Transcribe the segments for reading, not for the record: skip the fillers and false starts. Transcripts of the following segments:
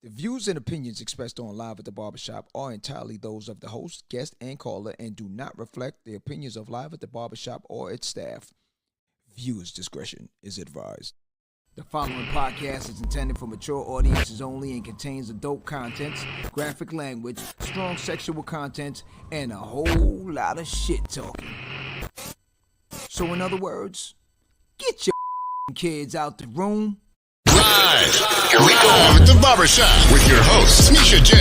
The views and opinions expressed on Live at the Barbershop are entirely those of the host, guest, and caller and do not reflect the opinions of Live at the Barbershop or its staff. Viewers' discretion is advised. The following podcast is intended for mature audiences only and contains adult contents, graphic language, strong sexual content, and a whole lot of shit talking. So in other words, get your kids out the room. Live at the Barbershop with your hosts, Misha J,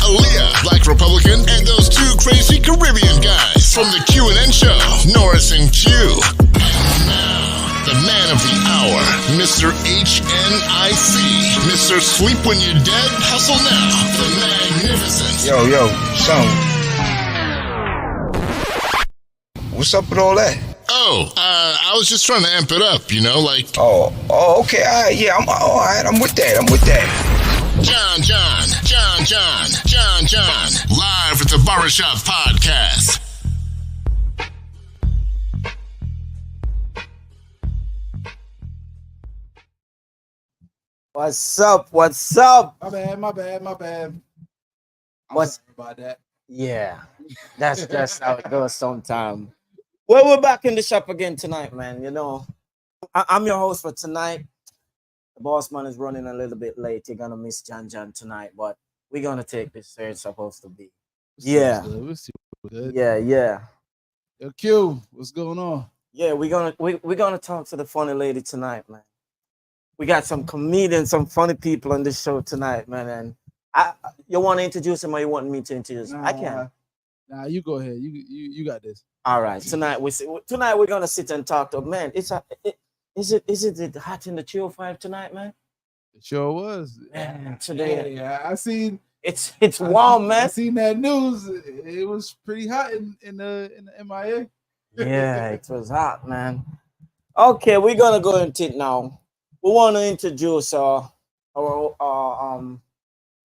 Aaliyah, Black Republican, and those two crazy Caribbean guys from the Q&N show, Norris and Q. And now, the man of the hour, Mr. HNIC, Mr. Sleep When You're Dead, Hustle Now, the magnificent. Yo, son. What's up with all that? I was just trying to amp it up, you know, like... Oh, okay, all right, yeah, all right, I'm with that. John, live at the Barbershop podcast. What's up? My bad. What's Sorry about that? Yeah, that's just how it goes sometimes. Well, we're back in the shop again tonight, man. You know, I'm your host for tonight. The boss man is running a little bit late. You're gonna miss John tonight, but we're gonna take this where it's supposed to be. Yeah. We'll see what's good. Yeah. Yo, Q, what's going on? Yeah, we're gonna talk to the funny lady tonight, man. We got some comedians, some funny people on this show tonight, man. And you want to introduce him or you want me to introduce him? I can. Nah, you go ahead. You got this. All right. Tonight we're gonna sit and talk to man. Is it hot in the 205 tonight, man? It sure was. Man, today Yeah, I seen. it's warm, I man. seen that news. It was pretty hot in the MIA. Yeah, it was hot, man. Okay, we're gonna go into it now. We want to introduce our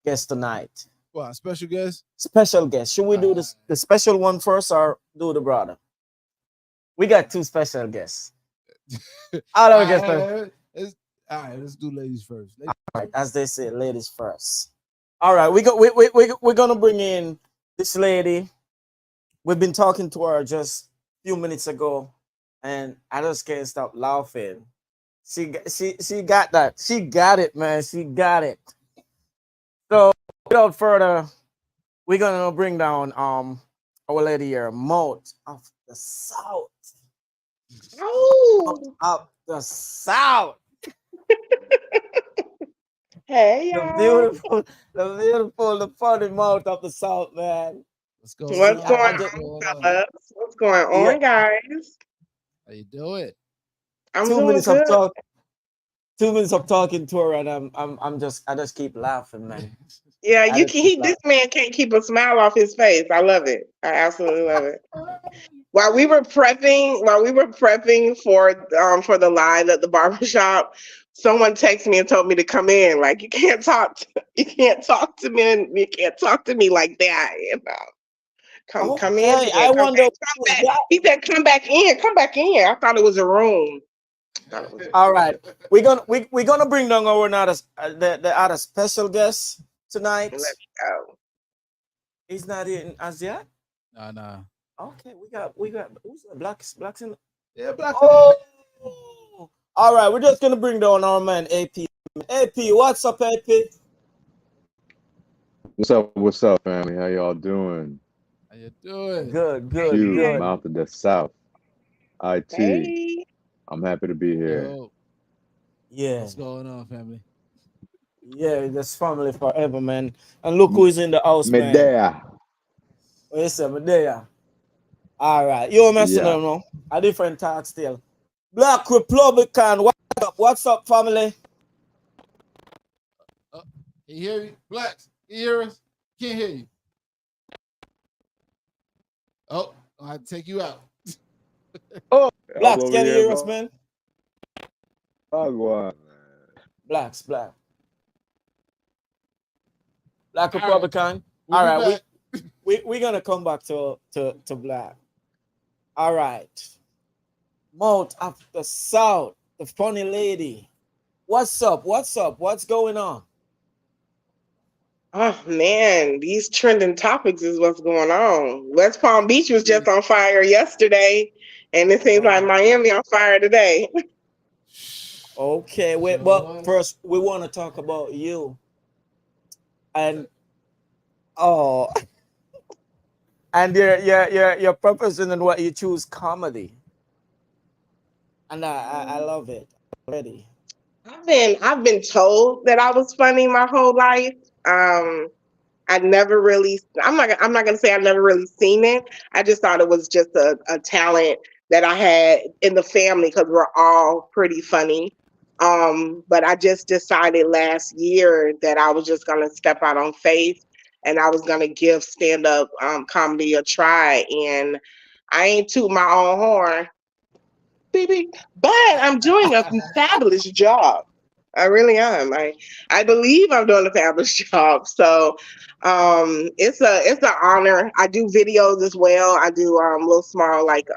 guest tonight. What, special guest? Special guest. Should we do the special one first or do the brother? We got two special guests. I don't guess. All right, let's do ladies first. All right, as they say, ladies first. All right, we're gonna bring in this lady. We've been talking to her just a few minutes ago, and I just can't stop laughing. She got that. She got it, man. She got it. So without further, we're gonna bring down our lady here, Moat of the South. Oh, Of the South. hey, The y'all. beautiful, the funny Moat of the South, man. Let's go. What's going just- on, fellas? What's going on, guys? How you doing? I'm 2 doing minutes good. of talk. 2 minutes of talking to her, and I just keep laughing, man. Yeah, I you just can. keep This man can't keep a smile off his face. I love it. I absolutely love it. While we were prepping for the live at the barbershop, someone texted me and told me to come in. Like you can't talk to me like that. You know, come in. Okay, I wonder. Come back. He said, "Come back in. Come back in." I thought it was a room. All right, we're gonna bring down our the other special guest tonight. Let me go. He's not in as yet. Nah. Okay, we got who's the blacks in. Yeah, black. Oh, all right, we're just gonna bring down our man AP. AP, what's up, AP? What's up, family? How y'all doing? How you doing? Good. Q, mouth of the South. IT. Hey. I'm happy to be here. Yo, Yeah, what's going on, family? yeah, that's family forever, man. And look who is in the house, man. Medea. Yes, sir, Medea. All right, you messing Yeah. around? A different talk still. Black Republican, what's up, family? Can you hear me? Blacks, can you hear us? Can't hear you. Oh, I'll take you out. Blacks, Over can you here, hear us, bro. man? Wagwan, man. Blacks, black. Black All right. Republican. We'll All be right, back. we're gonna come back to black. All right. Mount of the South, the funny lady. What's up? What's going on? Oh man, these trending topics is what's going on. West Palm Beach was just on fire yesterday, and it seems like Miami on fire today. Okay, wait, but first we want to talk about you and oh, and your purpose and what you choose comedy, and I love it already. I've been told that I was funny my whole life. I never really, I'm not gonna say I never really seen it. I just thought it was just a talent that I had in the family because we're all pretty funny. But I just decided last year that I was just gonna step out on faith and I was gonna give stand up comedy a try. And I ain't toot my own horn, baby, but I'm doing a fabulous job. I really am. I believe I'm doing a fabulous job. So it's an honor. I do videos as well. I do little small like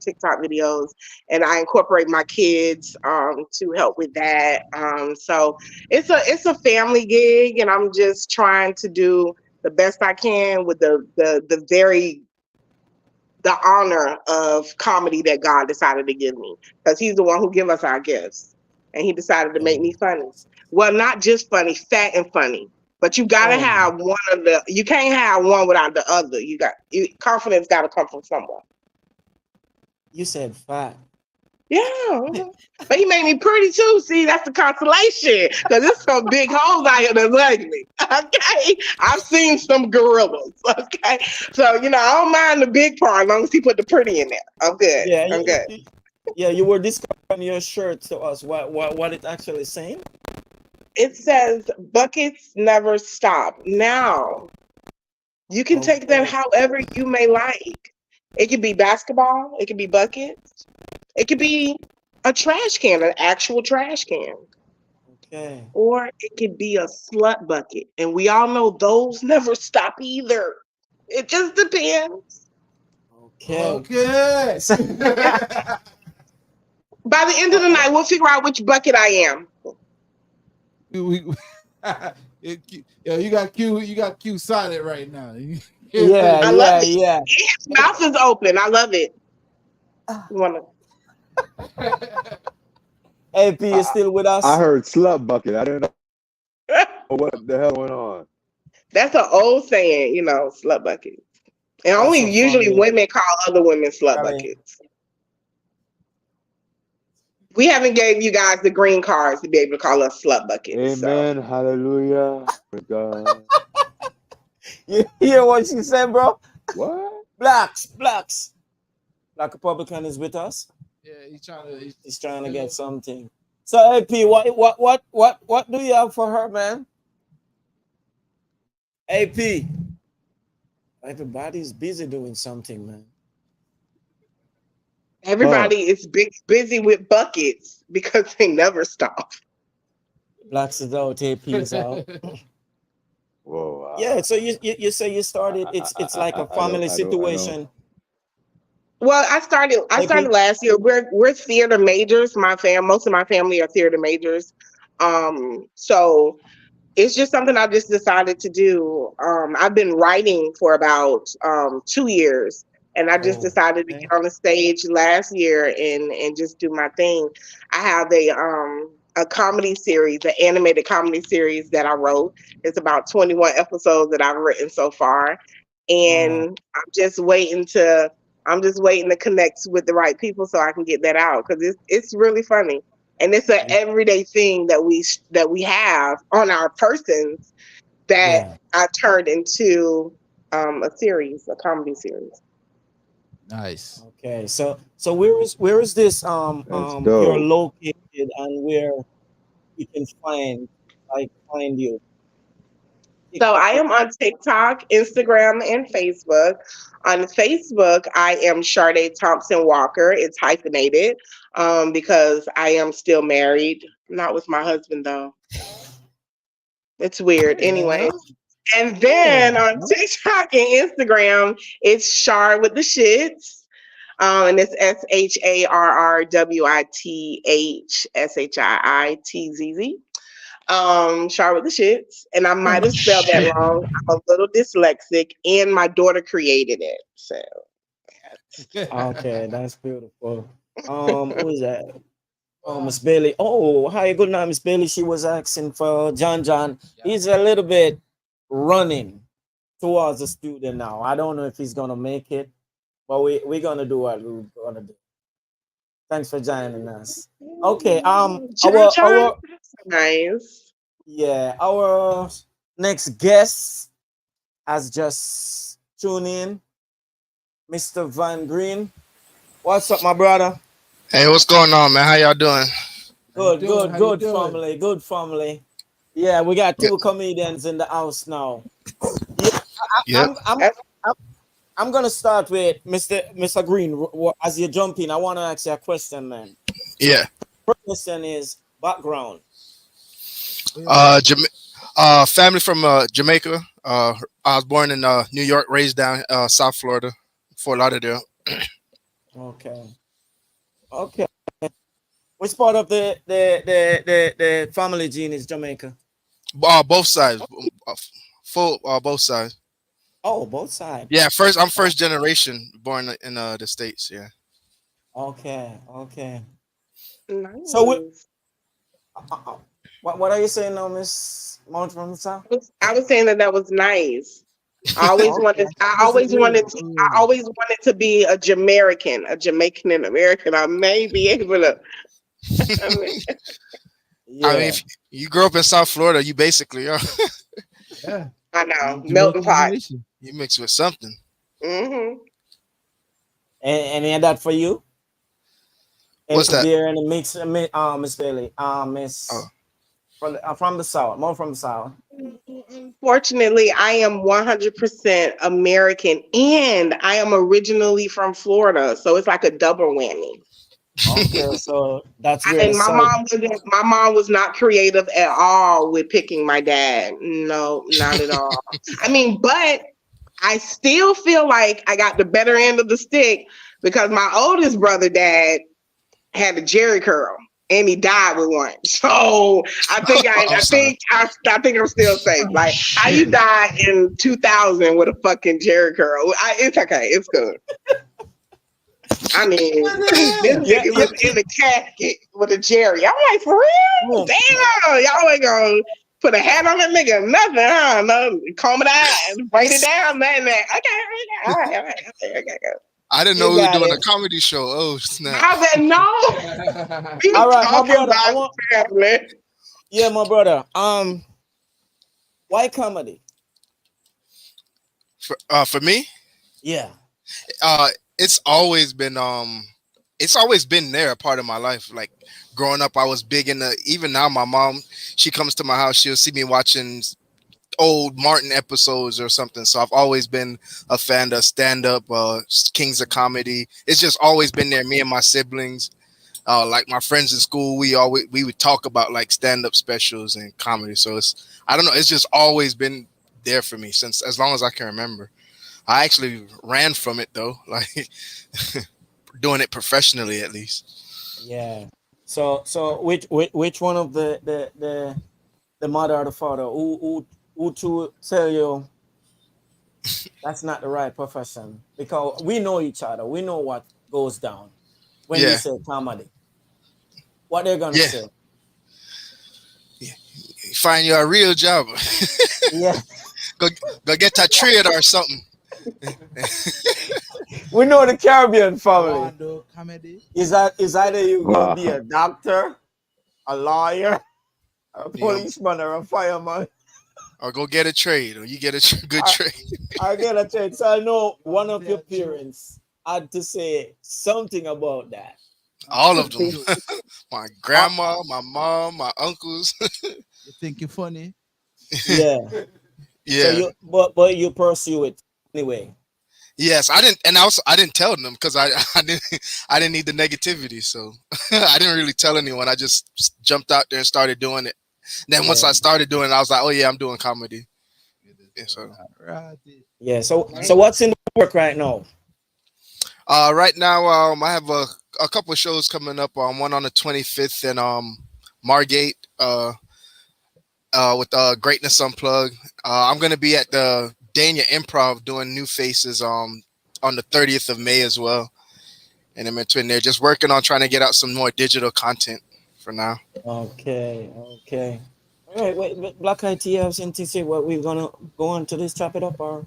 TikTok videos, and I incorporate my kids to help with that. So it's a family gig, and I'm just trying to do the best I can with the honor of comedy that God decided to give me, because He's the one who give us our gifts, and He decided to make me funny. Well, not just funny, fat and funny, but you gotta have one of the. You can't have one without the other. Confidence got to come from somewhere. You said fat. Yeah, but He made me pretty too. See, that's the consolation, because there's some big hoes out here that's ugly. Okay, I've seen some gorillas. Okay, so I don't mind the big part as long as He put the pretty in there. I'm good. Yeah, I'm good. yeah. You were describing your shirt to us. What it actually saying? It says buckets never stop. Now, you can take that however you may like. It could be basketball, it could be buckets, it could be a trash can, an actual trash can. Okay. Or it could be a slut bucket. And we all know those never stop either. It just depends. Okay. By the end of the night, we'll figure out which bucket I am. You got Q silent right now. Yeah, I love it. yeah. His mouth is open. I love it. You wanna AP is still with us. I heard slut bucket. I didn't know what the hell went on. That's an old saying, slut buckets. And That's only so usually funny. women call other women slut I mean, buckets. We haven't gave you guys the green cards to be able to call us slut buckets. Amen. So Hallelujah. Praise God. you hear what she said, bro? What? Blacks. Black Republican is with us. Yeah, He's trying to get something. So AP, what do you have for her, man? AP. Everybody's busy doing something, man. everybody is busy with buckets because they never stop. Blacks is out, AP is out. Whoa. Yeah, so you say you started. It's like a family situation. Well, I started last year. We're theater majors. Most of my family are theater majors. So it's just something I just decided to do. I've been writing for about 2 years, and I just decided to get on the stage last year and just do my thing. I have a comedy series, an animated comedy series that I wrote. It's about 21 episodes that I've written so far, and I'm just waiting to connect with the right people so I can get that out, because it's really funny. And it's an everyday thing that we have on our persons that I turned into a comedy series. Nice. Okay, so where is this you're located and where we can find you? So I am on TikTok, Instagram, and Facebook. On Facebook, I am Sade Thompson Walker. It's hyphenated because I am still married. Not with my husband, though. It's weird. Anyway. And then on TikTok and Instagram, it's Shar with the shits. And it's SHARRWITHSHIITZZ. Char with the shits, and I might have spelled that wrong. I'm a little dyslexic, and my daughter created it. So Okay, that's beautiful. Who is that? Oh, Miss Bailey. Oh, hi, good night, Miss Bailey. She was asking for John John. He's a little bit running towards the studio now. I don't know if he's gonna make it, but we're gonna do what we're gonna do. Thanks for joining us. Okay, John John, that's nice. yeah, our next guest has just tuned in, Mr. Van Green. What's up, my brother? Hey, what's going on, man? How y'all doing? Good, good, How you good doing? family, good family. Yeah, we got two comedians in the house now. Yeah, Yep. I'm gonna start with Mr. Green. As you jump in, I want to ask you a question, man. Yeah. First question is background. Family from Jamaica. I was born in New York, raised down South Florida, Fort Lauderdale. Okay, okay. Which part of the family gene is Jamaica? Both sides, full both sides. Oh, both sides. Yeah, I'm first generation born in the States. Yeah. Okay, okay. Nice. So what are you saying now, Miss Mount from the South? I was saying that was nice. I always wanted. I always wanted. I always wanted to be a Jamaican, and American. I may be able to. Yeah. I mean, if you grew up in South Florida, you basically are. Yeah. I know, Jamaican melting pot. nation. You mix with something. Mm-hmm. And that for you? What's that? There in the mix, Miss Bailey, Miss Oh. from the South, more from the South. Unfortunately, I am 100% American, and I am originally from Florida, so it's like a double whammy. Okay, so that's where And my mom was not creative at all with picking my dad. No, not at all. I mean, but I still feel like I got the better end of the stick because my oldest brother dad had a Jerry curl and he died with one. So I think I think I'm still safe. Like how you died in 2000 with a fucking Jerry curl. It's okay. It's good. I mean, this nigga was in the casket with a Jerry. I'm like, for real? Damn, y'all ain't gonna put a hat on that nigga, nothing, huh? No, comb it out, braid it down, man. Okay, all right. I didn't know we were doing a comedy show. Oh snap! I said no. We All right, my talking brother. about family. Yeah, my brother. Why comedy? For me, Yeah. it's always been there, a part of my life. Like growing up, I was big into. Even now, my mom, she comes to my house, she'll see me watching old Martin episodes or something. So I've always been a fan of stand up, Kings of Comedy. It's just always been there. Me and my siblings, like my friends in school, we would talk about like stand up specials and comedy. So I don't know, it's just always been there for me since as long as I can remember. I actually ran from it though, like doing it professionally at least. Yeah. So which one of the mother or the father who to tell you that's not the right profession? Because we know each other. We know what goes down when we say comedy. What they're gonna say. Find you a real job. Yeah. Go get a trade or something. We know the Caribbean family. Comedy. Is either you gonna be a doctor, a lawyer, a policeman, or a fireman? Or go get a trade, or you get a good trade. I get a trade. So I know one of your parents had to say something about that. All of them. My grandma, my mom, my uncles. You think you're funny? Yeah. Yeah. So but you pursue it anyway. Yes, I didn't, and I didn't tell them because I didn't need the negativity, so I didn't really tell anyone. I just jumped out there and started doing it. Then once I started doing it, I was like, oh yeah, I'm doing comedy. Yeah, so yeah. So what's in the work right now? Right now, I have a couple of shows coming up. One on the 25th in Margate. with Greatness Unplugged. I'm gonna be at the Dania Improv doing New Faces on the 30th of May as well. And I'm in there just working on trying to get out some more digital content for now. Okay. All right, wait, Black IT have something to say. What we're gonna go on to this, chop it up, or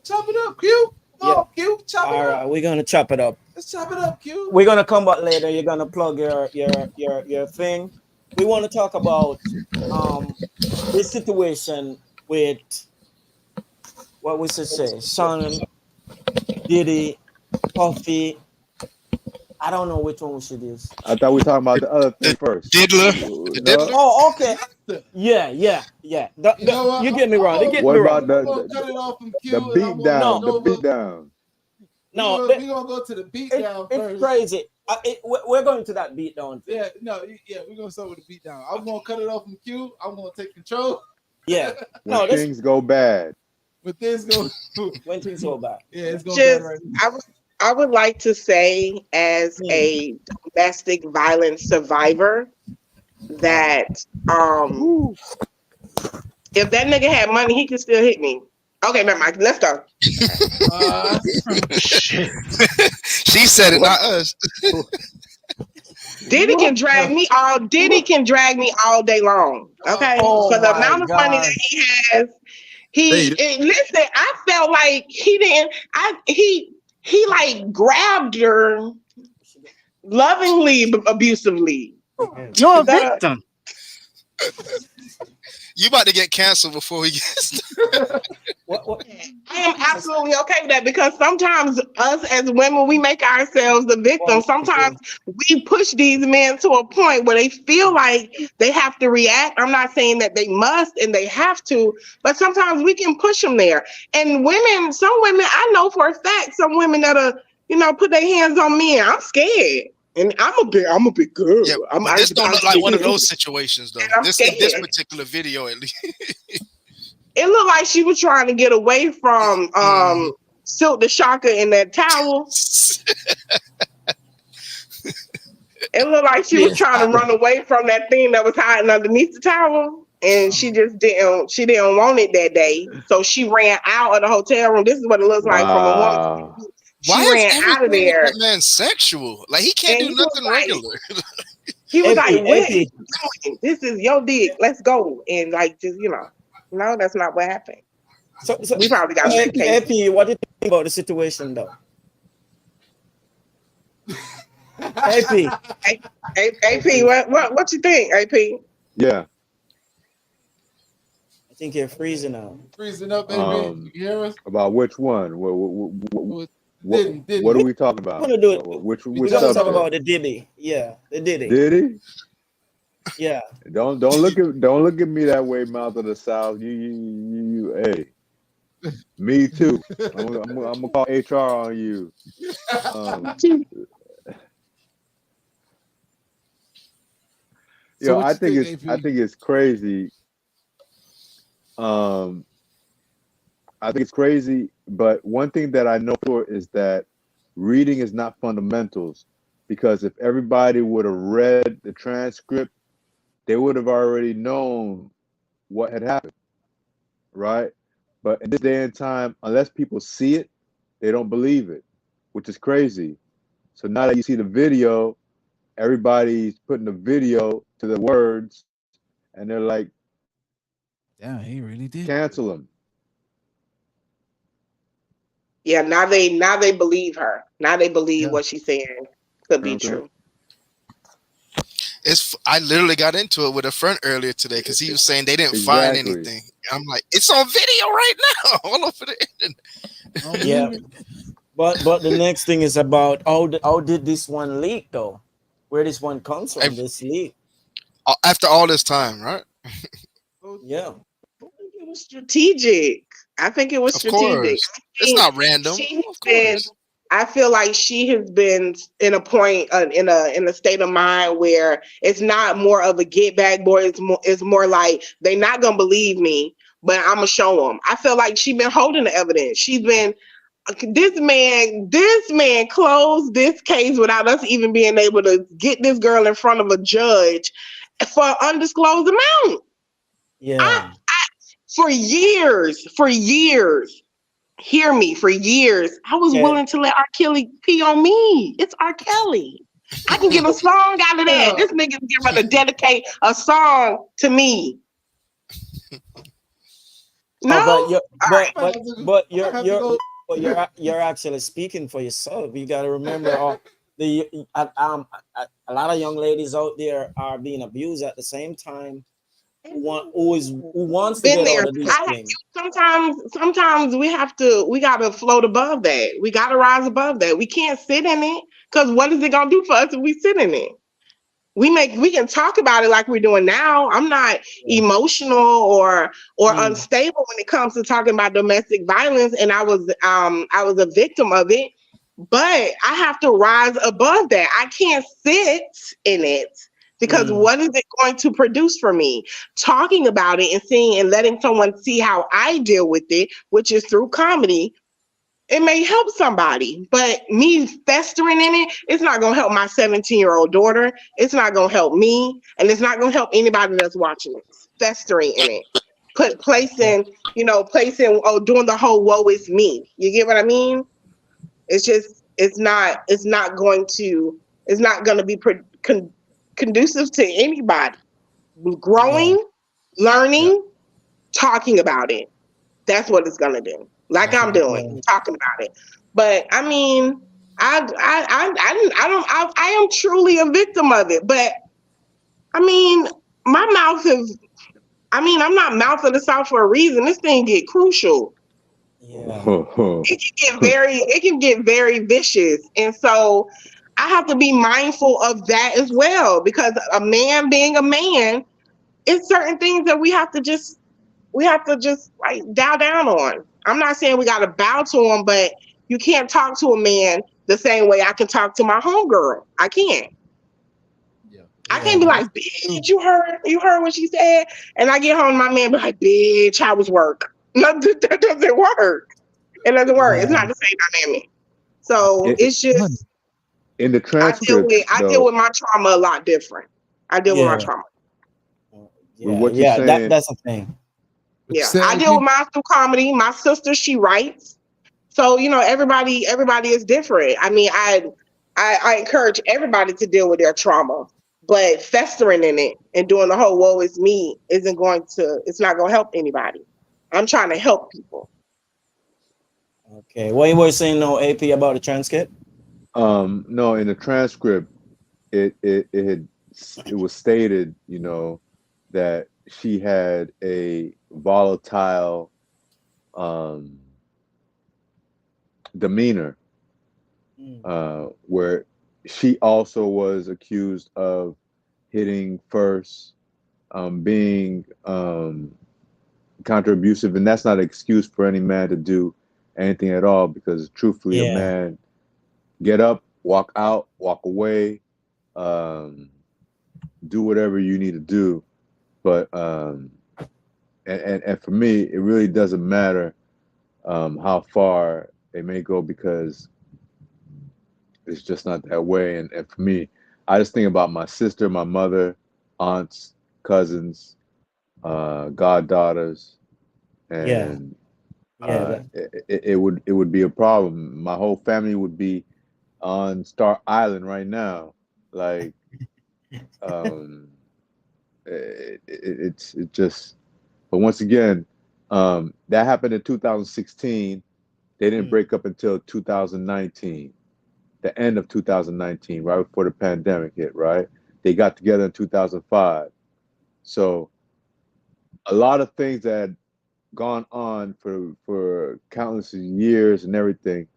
Chop it up, Q. Come on, Q. Chop it all up. right, we're gonna chop it up. Let's chop it up, Q. We're gonna come back later. You're gonna plug your thing. We want to talk about this situation with what we should say, Sean, Diddy, Puffy. I don't know which one we should use. I thought we were talking about the other thing first. Diddler. The Diddler. Oh, okay. Yeah. You know what? You get me wrong. You get What me about wrong. the beat down? The beat down. No, we're gonna go to the beat down first. It's crazy. We're going to that beat down. Yeah, we're gonna start with the beat down. I'm gonna cut it off from Q. I'm gonna take control. Yeah. When things go bad. When things go when things go bad. Yeah, it's going Just, bad right now. I would like to say, as a domestic violence survivor, that if that nigga had money, he could still hit me. Okay, never mind. Let's go. She said it, not us. Diddy can drag me all day long. Okay, for the amount of money that he has, listen. I felt like he didn't. He like grabbed her lovingly, abusively. You're a victim. You about to get canceled before we get What? I am absolutely okay with that, because sometimes us as women, we make ourselves the victim. Sometimes we push these men to a point where they feel like they have to react. I'm not saying that they must and they have to, but sometimes we can push them there. And women, some women, I know for a fact, some women that'll, put their hands on me, and I'm scared. And I'm a big girl. Yeah, but this don't look like one of those situations, though. This particular video, at least. It looked like she was trying to get away from Silk the Shocker in that towel. It looked like she was trying to run away from that thing that was hiding underneath the towel, and she just didn't. She didn't want it that day, so she ran out of the hotel room. This is what it looks like from a woman. She ran out of there. That man sexual? Like he can't do nothing regular. He was like, "This is your dick. Let's go." And like, just no, that's not what happened. So we probably got AP, what do you think about the situation, though? AP, what you think, AP? Yeah. I think you're freezing out. Freezing up, baby. You hear us? About which one? What are we talking about? We're gonna do it. We're gonna talk about the Diddy. Yeah, the Diddy. Diddy? Yeah. Don't look at me that way, Mouth of the South. You hey. Me too. I'm gonna call HR on you. I think it's crazy. I think it's crazy, but one thing that I know for is that reading is not fundamentals, because if everybody would have read the transcript, they would have already known what had happened, right? But in this day and time, unless people see it, they don't believe it, which is crazy. So now that you see the video, everybody's putting the video to the words, and they're like, "Damn, he really did cancel him." Yeah, now they believe her. Now they believe what she's saying could be true. I literally got into it with a friend earlier today because he was saying they didn't find anything. I'm like, it's on video right now, all over the internet. Yeah, but the next thing is about how did this one leak though? Where this one comes from? This leak after all this time, right? Yeah, it was strategic. I think it was strategic. It's not random. I feel like she has been in a point in a state of mind where it's not more of a get back, boy. It's more like they're not gonna believe me, but I'm gonna show them. I feel like she's been holding the evidence. She's been this man closed this case without us even being able to get this girl in front of a judge for an undisclosed amount. Yeah. For years, hear me, for years, I was Yeah. willing to let R. Kelly pee on me. It's R. Kelly. I can get a song out of that. This nigga's getting ready to dedicate a song to me. Oh, but No? you're All but right. I but but might have to go. you're actually speaking for yourself. You got to remember all the a lot of young ladies out there are being abused at the same time. Who wants to Been get there. out of these things? Sometimes we gotta float above that. We gotta rise above that. We can't sit in it because what is it gonna do for us if we sit in it? We can talk about it like we're doing now. I'm not Yeah. emotional or Mm, unstable when it comes to talking about domestic violence, and I was a victim of it. But I have to rise above that. I can't sit in it because mm, what is it going to produce for me? Talking about it and seeing and letting someone see how I deal with it, which is through comedy, it may help somebody, but me festering in it, it's not going to help my 17-year-old daughter. It's not going to help me, and it's not going to help anybody that's watching it. Festering in it, yeah. placing, oh, doing the whole woe is me. You get what I mean? It's just, it's not going to be conducive to anybody Yeah. growing, Yeah. learning, talking about it. That's what it's gonna do. Like I'm doing, Yeah. talking about it. But I mean, I am truly a victim of it. But I mean, my mouth is. I mean, I'm not mouthing this out for a reason. This thing get crucial. Yeah. It can get very vicious, and so I have to be mindful of that as well because a man being a man, it's certain things that we have to just like dial down on. I'm not saying we got to bow to him, but you can't talk to a man the same way I can talk to my homegirl. I can't. Yeah. I can't be Yeah. like, bitch, you heard what she said, and I get home, my man be like, bitch, how was work? No, that doesn't work. It doesn't work. It's Yeah. not the same dynamic. So It, it's just in the transcripts, I deal though, with my trauma a lot different. I deal with my Yeah. trauma. with Yeah. what you're Yeah. saying, That's a thing. But you Yeah, said I if deal you with mine through comedy. My sister, she writes. So everybody is different. I mean, I encourage everybody to deal with their trauma, but festering in it and doing the whole "woe is me" isn't going to. It's not going to help anybody. I'm trying to help people. Okay. What you were saying now, AP, about the transcript? no, in the transcript, it was stated, that she had a volatile um, demeanor, Mm. where she also was accused of hitting first, being counter abusive, and that's not an excuse for any man to do anything at all. Because truthfully, a Yeah. man get up, walk out, walk away, um, do whatever you need to do. But and for me, it really doesn't matter how far it may go because it's just not that way. And for me, I just think about my sister, my mother, aunts, cousins, goddaughters, Yeah. and Yeah. That, it would be a problem. My whole family would be on Star Island right now. Like, um, it's just. But once again, that happened in 2016. They didn't mm. break up until 2019, the end of 2019, right before the pandemic hit. Right, they got together in 2005. So a lot of things that had gone on for countless years and everything.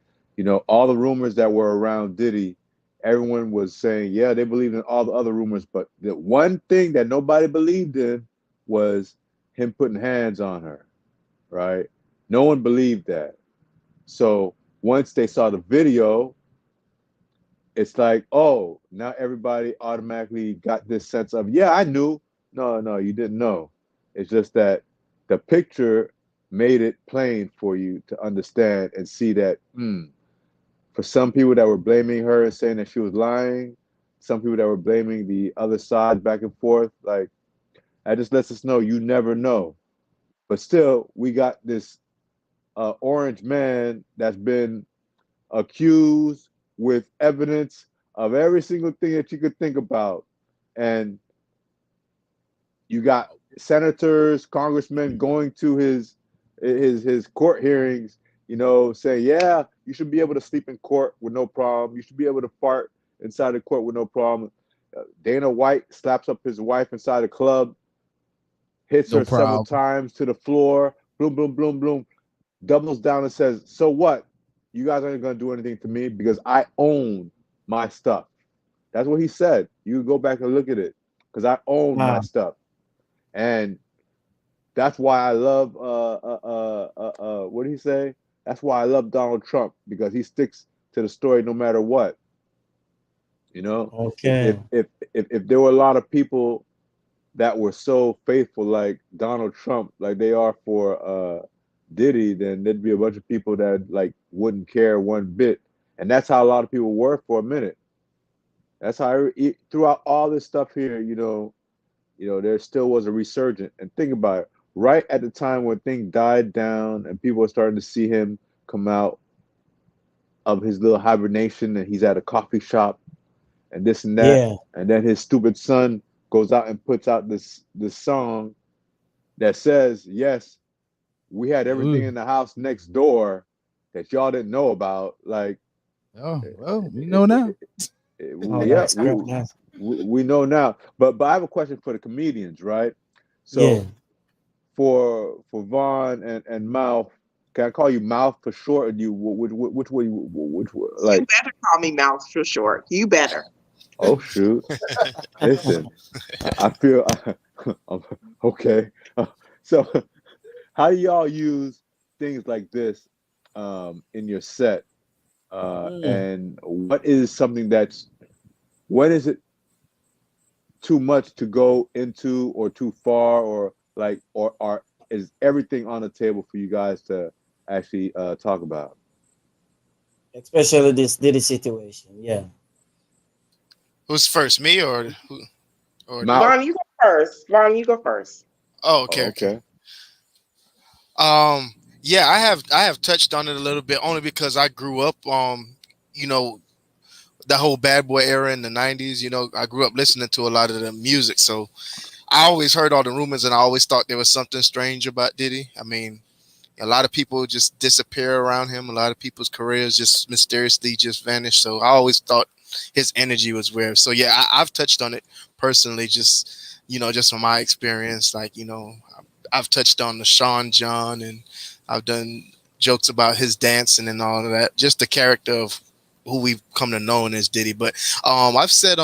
All the rumors that were around Diddy, everyone was saying, yeah, they believed in all the other rumors, but the one thing that nobody believed in was him putting hands on her, right? No one believed that. So once they saw the video, it's like, oh, now everybody automatically got this sense of, yeah, I knew. No, no, you didn't know. It's just that the picture made it plain for you to understand and see that, for some people that were blaming her and saying that she was lying, some people that were blaming the other side back and forth, like, That just lets us know you never know. But still, we got this orange man that's been accused with evidence of every single thing that you could think about. And you got senators, congressmen going to his court hearings, saying, yeah, you should be able to sleep in court with no problem. You should be able to fart inside the court with no problem. Dana White slaps up his wife inside a club, hits No her several problem. times to the floor, bloom, bloom, bloom, bloom, doubles down and says, so what? You guys aren't going to do anything to me because I own my stuff. That's what he said. You can go back and look at it because I own my stuff. And that's why I love, what did he say? That's why I love Donald Trump, because he sticks to the story no matter what. Okay. If there were a lot of people that were so faithful like Donald Trump, like they are for Diddy, then there'd be a bunch of people that like wouldn't care one bit. And that's how a lot of people were for a minute. That's how throughout all this stuff here, there still was a resurgence. And think about it, right at the time when things died down and people were starting to see him come out of his little hibernation, and he's at a coffee shop and this and that. Yeah. And then his stupid son goes out and puts out this song that says, yes, we had everything in the house next door that y'all didn't know about. Like, oh, well, we know now. Yeah, we know now. But I have a question for the comedians, right? So for Vaughn and Mouth, can I call you Mouth for short? Or do you which way like? You better call me Mouth for short. You better. Oh shoot! Listen, I feel okay. So, how do y'all use things like this in your set? And what is something when is it too much to go into, or too far, or is everything on the table for you guys to actually talk about? Especially this Diddy situation, yeah. Who's first, me or who? Or Vaughn, you go first. Vaughn, you go first. Oh, okay. Yeah, I have touched on it a little bit, only because I grew up, the whole bad boy era in the 90s. I grew up listening to a lot of the music, so I always heard all the rumors, and I always thought there was something strange about Diddy. I mean, a lot of people just disappear around him. A lot of people's careers just mysteriously just vanish. So I always thought his energy was weird. So yeah, I've touched on it personally, just from my experience. Like, I've touched on the Sean John, and I've done jokes about his dancing and all of that, just the character of who we've come to know as Diddy. But I've said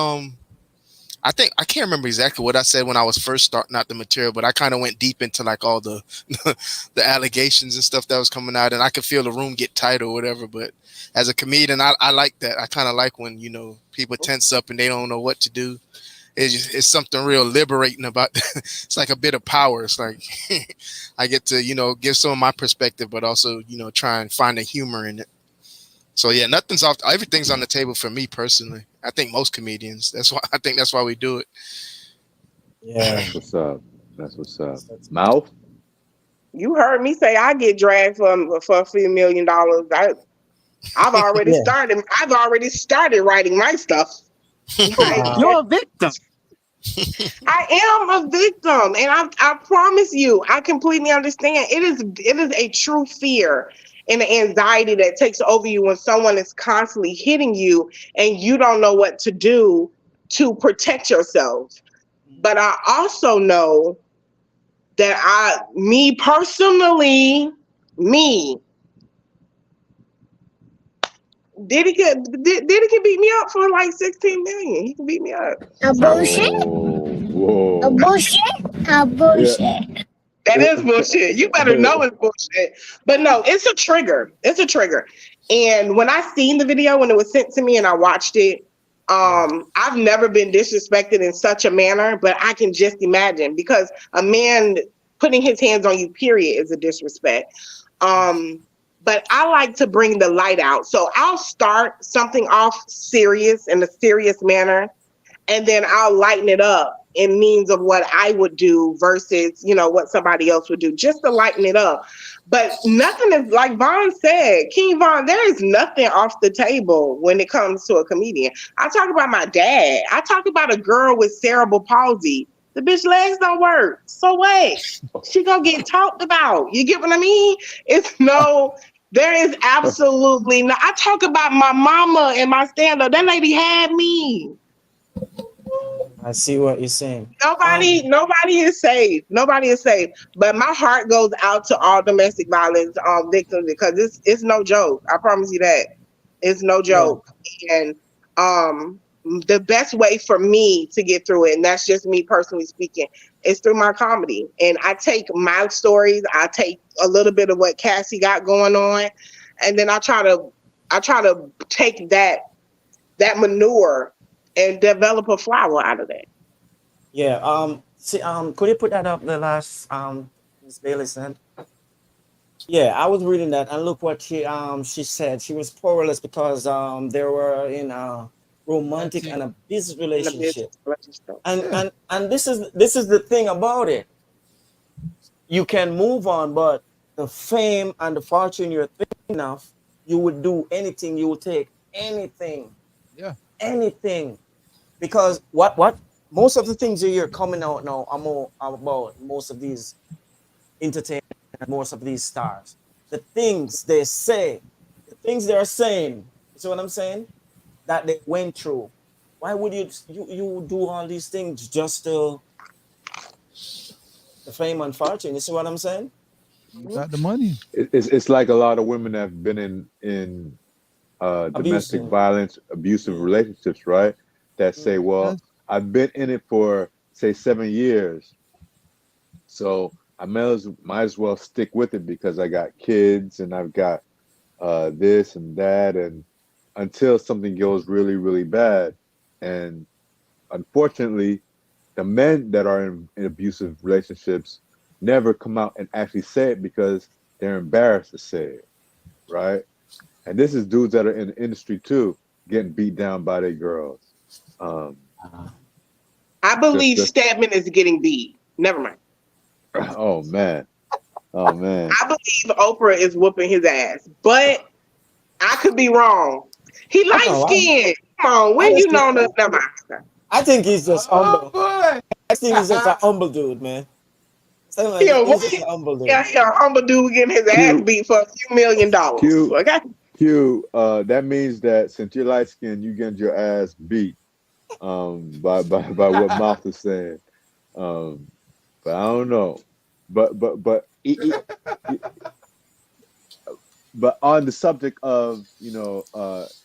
I think I can't remember exactly what I said when I was first starting out the material, but I kind of went deep into like all the the allegations and stuff that was coming out, and I could feel the room get tight or whatever. But as a comedian, I like that. I kind of like when people tense up and they don't know what to do. It's something real liberating about it's like a bit of power. It's like I get to give some of my perspective, but also try and find the humor in it. So yeah, everything's on the table for me personally. I think most comedians. I think that's why we do it. Yeah. That's what's up. Mouth? You heard me say I get dragged for a few $1 million. I've already started. I've already started writing my stuff. You're a victim. I am a victim, and I promise you, I completely understand. It is a true fear and the anxiety that takes over you when someone is constantly hitting you and you don't know what to do to protect yourself. But I also know that me personally, Diddy can beat me up for like 16 million. He can beat me up. A bullshit? Whoa. A bullshit? A bullshit. Yeah. That is bullshit. You better know it's bullshit. But no, it's a trigger. It's a trigger. And when I seen the video, when it was sent to me and I watched it, I've never been disrespected in such a manner, but I can just imagine, because a man putting his hands on you, period, is a disrespect. But I like to bring the light out. So I'll start something off serious in a serious manner, and then I'll lighten it up and means of what I would do versus, what somebody else would do, just to lighten it up. But nothing is, like Vaughn said, King Vaughn, there is nothing off the table when it comes to a comedian. I talk about my dad. I talk about a girl with cerebral palsy. The bitch legs don't work. So what? She gonna get talked about. You get what I mean? There is absolutely no. I talk about my mama and my stand-up. That lady had me. I see what you're saying. Nobody is safe. Nobody is safe. But my heart goes out to all domestic violence victims because it's no joke. I promise you that. It's no joke. Yeah. And the best way for me to get through it, and that's just me personally speaking, is through my comedy. And I take my stories, I take a little bit of what Cassie got going on, and then I try to take that manure and develop a flower out of that. Yeah. Could you put that up, the last Miss Bailey said? Yeah, I was reading that, and look what she said. She was powerless because they were in a romantic and a business relationship. And this is the thing about it. You can move on, but the fame and the fortune you're thinking of, you would do anything, you would take anything. Yeah. Anything. Because what most of the things that you're coming out now are more about most of these entertainers, most of these stars. The things they say, the things they're saying, you see what I'm saying? That they went through. Why would you do all these things just to the fame and fortune? You see what I'm saying? You got the money. It's like a lot of women that have been in domestic violence, abusive relationships, right? That say, well, I've been in it for, say, 7 years. So I might as well stick with it because I got kids and I've got this and that, and until something goes really, really bad. And unfortunately, the men that are in abusive relationships never come out and actually say it because they're embarrassed to say it, right? And this is dudes that are in the industry too, getting beat down by their girls. I believe Stedman is getting beat. Never mind. Oh man. I believe Oprah is whooping his ass, but I could be wrong. He light skinned. Come on, when you know that? Never mind. I think he's just humble. I think he's just a humble dude, man. He's just a humble dude. Yeah, he's a humble dude getting his ass beat for a few $1 million. Okay. Q, that means that since you're light skinned, you get your ass beat by what Mouth is saying. But I don't know. But on the subject of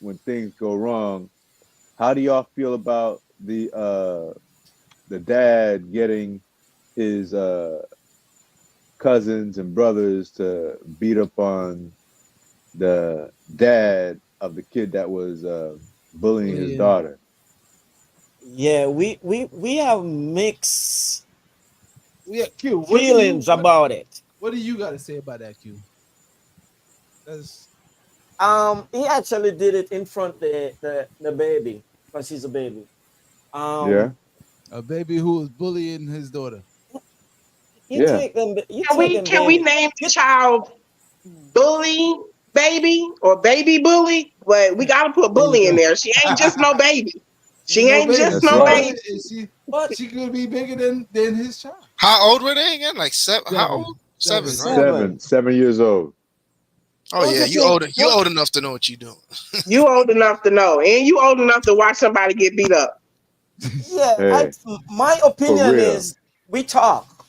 when things go wrong, how do y'all feel about the dad getting his cousins and brothers to beat up on the dad of the kid that was bullying his daughter? Yeah, we have mixed Q, feelings about it. What do you got to say about that, Q? He actually did it in front of the baby because he's a baby. A baby who was bullying his daughter. Can we name the child Bully Baby or Baby Bully? But we gotta put bully in there. She ain't just no baby. She ain't just no baby. She could be bigger than his child. How old were they again? Like seven? How old? Seven, right? 7 years old. Oh yeah, you old enough to know what you're doing. You old enough to know, and you old enough to watch somebody get beat up. Yeah, my opinion is we talk.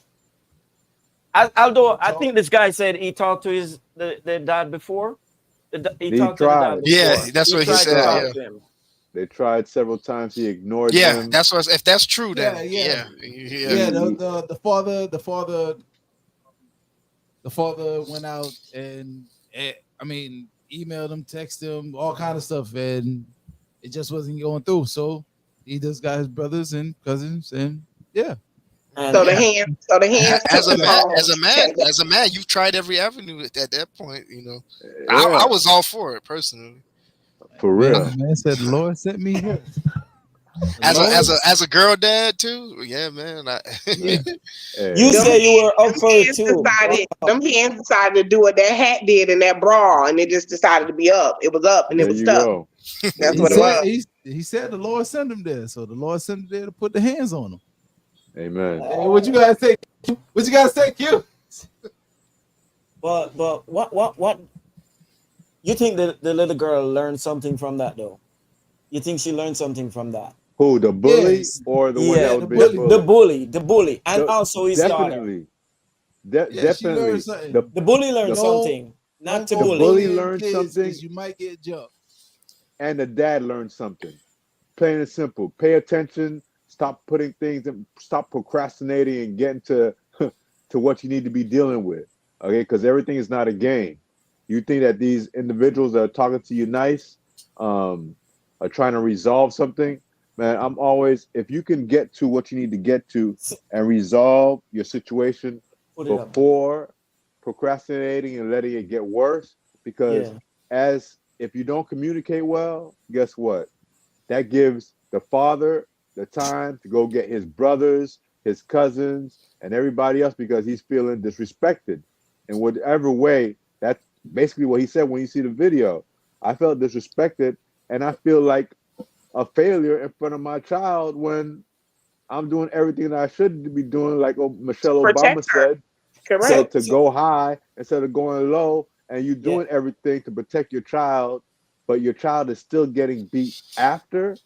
Although I think this guy said he talked to the dad before. He talked to the dad before. Yeah, that's what he said. Yeah. They tried several times. He ignored them. Yeah, that's what. If that's true, then The father went out and emailed him, texted him, all kind of stuff, and it just wasn't going through. So he just got his brothers and cousins, and yeah. So the hands. As a man, you've tried every avenue at that point. I was all for it personally. For real. The man said, "The Lord sent me here." As a girl dad too. Yeah, man. You Them say you were up for it hands too. them hands decided to do what that hat did in that bra, and it just decided to be up. It was up and it There was you stuck. go. That's what it was. He said the Lord sent him there, so the Lord sent him there to put the hands on him. Amen. Hey, what you guys say? What you guys say, Q? But what? You think the little girl learned something from that though? You think she learned something from that? Who, the bully Yes. or the one that Yeah, was being bullied? the bully, and also his daughter. Definitely. Yeah, she Definitely. learned something. The bully learned Don't- something, not to Don't The bully. bully them learned kids, 'cause something. You might get jumped. And the dad learned something. Plain and simple. Pay attention. Stop putting things and stop procrastinating and getting to to what you need to be dealing with. Okay, because everything is not a game. You think that these individuals that are talking to you nice, are trying to resolve something, man. I'm always, if you can get to what you need to get to and resolve your situation Put it up. before procrastinating and letting it get worse, because Yeah. if you don't communicate well, guess what? That gives the father the time to go get his brothers, his cousins, and everybody else because he's feeling disrespected in whatever way. That's basically what he said when you see the video. I felt disrespected, and I feel like a failure in front of my child when I'm doing everything that I should be doing, like Michelle Obama Protect her. said. Correct. Said to go high instead of going low, and you're doing Yeah. everything to protect your child, but your child is still getting beat after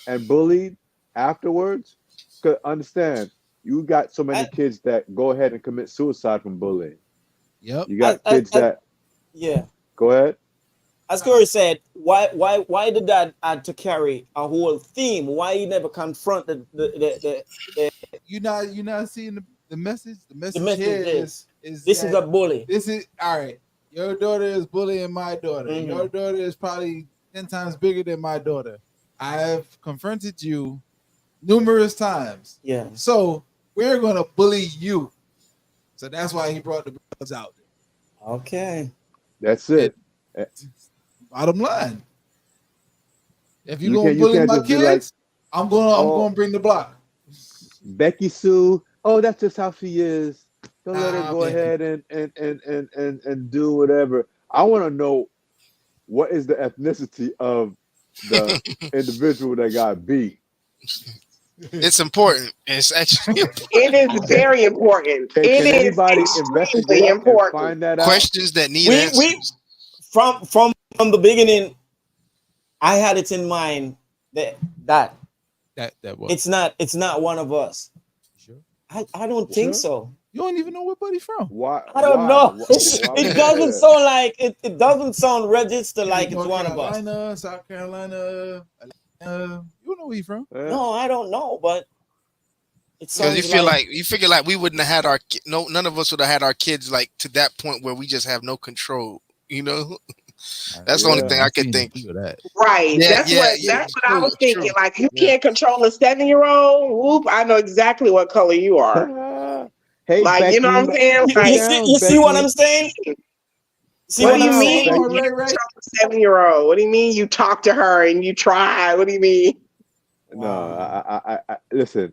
and bullied afterwards. Cause understand, you got so many kids that go ahead and commit suicide from bullying. Yep. You got kids that Yeah. go ahead. As Corey said, why the dad had to carry a whole theme? Why he never confront the You not seeing the message? The message, message here is is a bully. This is all right. Your daughter is bullying my daughter. Mhm. Your daughter is probably 10 times bigger than my daughter. I have confronted you numerous times. Yeah. So we're gonna bully you. So that's why he brought the brothers out. Okay. That's it. Bottom line. If You you're gonna can't- you bully can't my just be kids, like, I'm oh, gonna bring the block. Becky Sue. Oh, that's just how she is. Don't let her Nah, go Becky. ahead and do whatever. I want to know what is the ethnicity of the individual that got beat. It's important. It's actually important. It is very important. Can It is anybody extremely investigate and important. find that out? Questions that need We answers. from the beginning, I had it in mind that That was it's not one of us. sure. I don't think Sure. so. You don't even know where Buddy from. Why? I don't why? know. Why would It you doesn't say sound like it doesn't sound registered like it's North one of us. Carolina, South Carolina, Atlanta. You know where you from? that? No, I don't know, but it Because sounds you feel like you figure like we wouldn't have had our none of us would have had our kids like to that point where we just have no control. You know, that's the only Yeah. thing I could think. that. Right. Yeah, that's yeah, what yeah. that's what I was True, thinking. true. Like you Yeah. can't control a 7-year-old. Whoop, I know exactly what color you are. Hey, Like, Becky. you know what I'm saying? Sit Like, down, You see what Becky. I'm saying? See what what do you I'm mean? saying? You can't control a 7-year-old. What do you mean you talk to her and you try? What do you mean? No, I listen.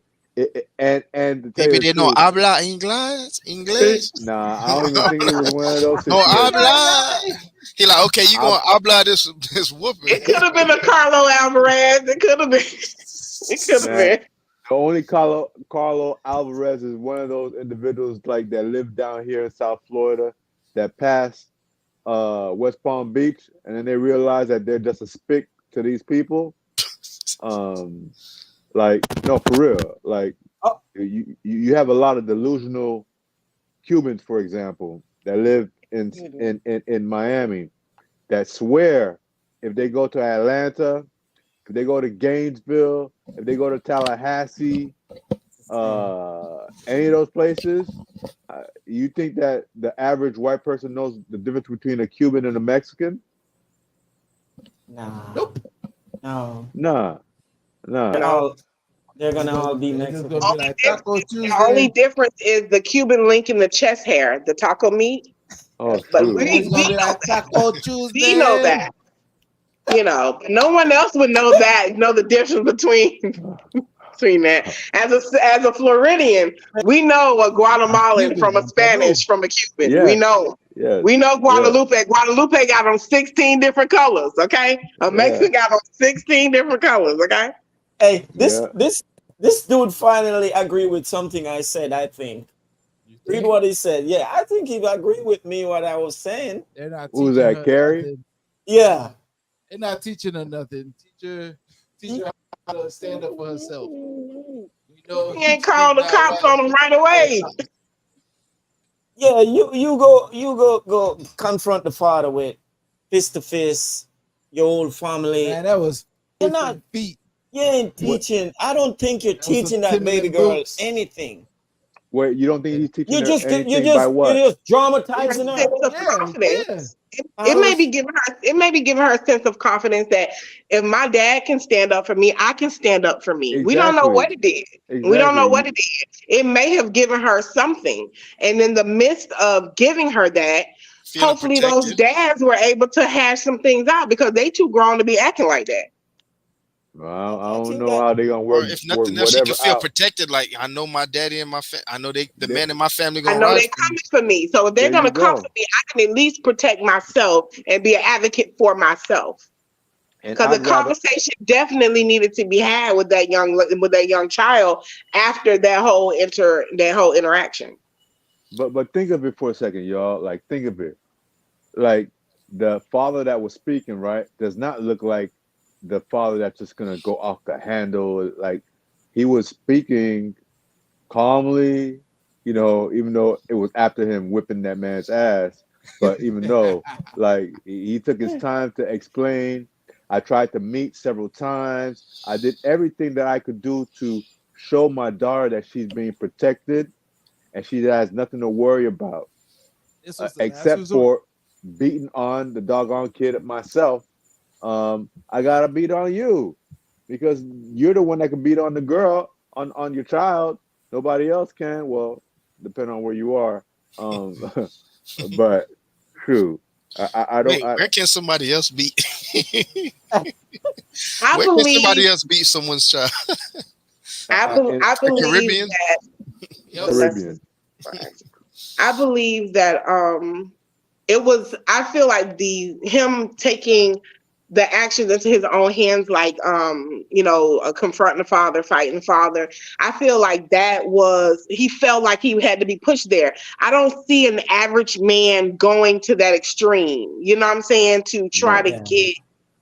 And to tell Maybe you they the know truth, habla inglés. nah, I don't even think it was one of those No situations. habla. He like, okay, you gonna habla this whooping. It could have been a Carlo Alvarez. It could have been. It could have Man, been. the only Carlo Alvarez is one of those individuals like that live down here in South Florida that passed West Palm Beach, and then they realize that they're just a spick to these people. Like, no, for real. Like, you have a lot of delusional Cubans, for example, that live in Miami that swear if they go to Atlanta, if they go to Gainesville, if they go to Tallahassee, any of those places, you think that the average white person knows the difference between a Cuban and a Mexican? Nah. Nope. No. Nah. They're gonna all be Mexican. Gonna be like Taco The Tuesday. only difference is the Cuban link in the chest hair, the taco meat. Oh, But shoot. we It's gonna be know like that. Taco We know Tuesday. that. You know, no one else would know the difference between that. As a Floridian, we know a Guatemalan from a Spanish from a Cuban. We Yeah, know. yeah, We know yeah, Guadalupe. Guadalupe got on 16 different colors, okay? A yeah, Mexican got on 16 different colors, okay? Hey, yeah. this dude finally agreed with something I said. I think. You Read think what he said. Yeah, I think he agreed with me what I was saying. they're not Who's teaching that, her Carrie? nothing? Yeah. They're not teaching her nothing. Teach her how to stand up for herself. We know He ain't she's called the not cops right on him right all the away. time. Yeah, you go confront the father with face to face, your whole family. Man, that was You're not 50 feet. you ain't What? teaching. I don't think you're That was some teaching that baby Timberland girl boots. anything. Wait, you don't think he's teaching You her just you anything by just what? you're just Her dramatizing her. sense of Yeah. confidence. It How may to be giving her a sense of confidence that if my dad can stand up for me, I can stand up for me. We don't know Exactly, what it did. We don't know exactly. what it did. It may have given her something. And in the midst of giving her that, Feeling hopefully those protected. dads were able to hash some things out because they too grown to be acting like that. Well, I I don't think know that how they gonna Or work if work nothing else, she whatever could feel out. protected. Like I know my daddy and I know the There, man in my family I gonna know ride they're for me. coming for me. So if they're there you gonna come for go. me, I can at least protect myself and be an advocate for myself. And Because a I'd rather, conversation definitely needed to be had with that young child after that whole interaction. but think of it for a second, y'all. Like think of it. Like the father that was speaking, right, does not look like the father that's just gonna go off the handle. Like he was speaking calmly, even though it was after him whipping that man's ass. But even though, like, he took his time to explain, I tried to meet several times. I did everything that I could do to show my daughter that she's being protected and she has nothing to worry about, This was the last except resort. for beating on the doggone kid myself. I gotta beat on you because you're the one that can beat on the girl on your child. Nobody else can. Well, depending on where you are. Um, but true. I don't. Wait, where can somebody else beat? I Where can believe somebody else beat someone's child? In I The believe Caribbean? that Yep. Caribbean. I believe that I feel like the him taking the action into his own hands, like confronting the father, fighting the father. I feel like he felt like he had to be pushed there. I don't see an average man going to that extreme, you know what I'm saying, to try No. to yeah. get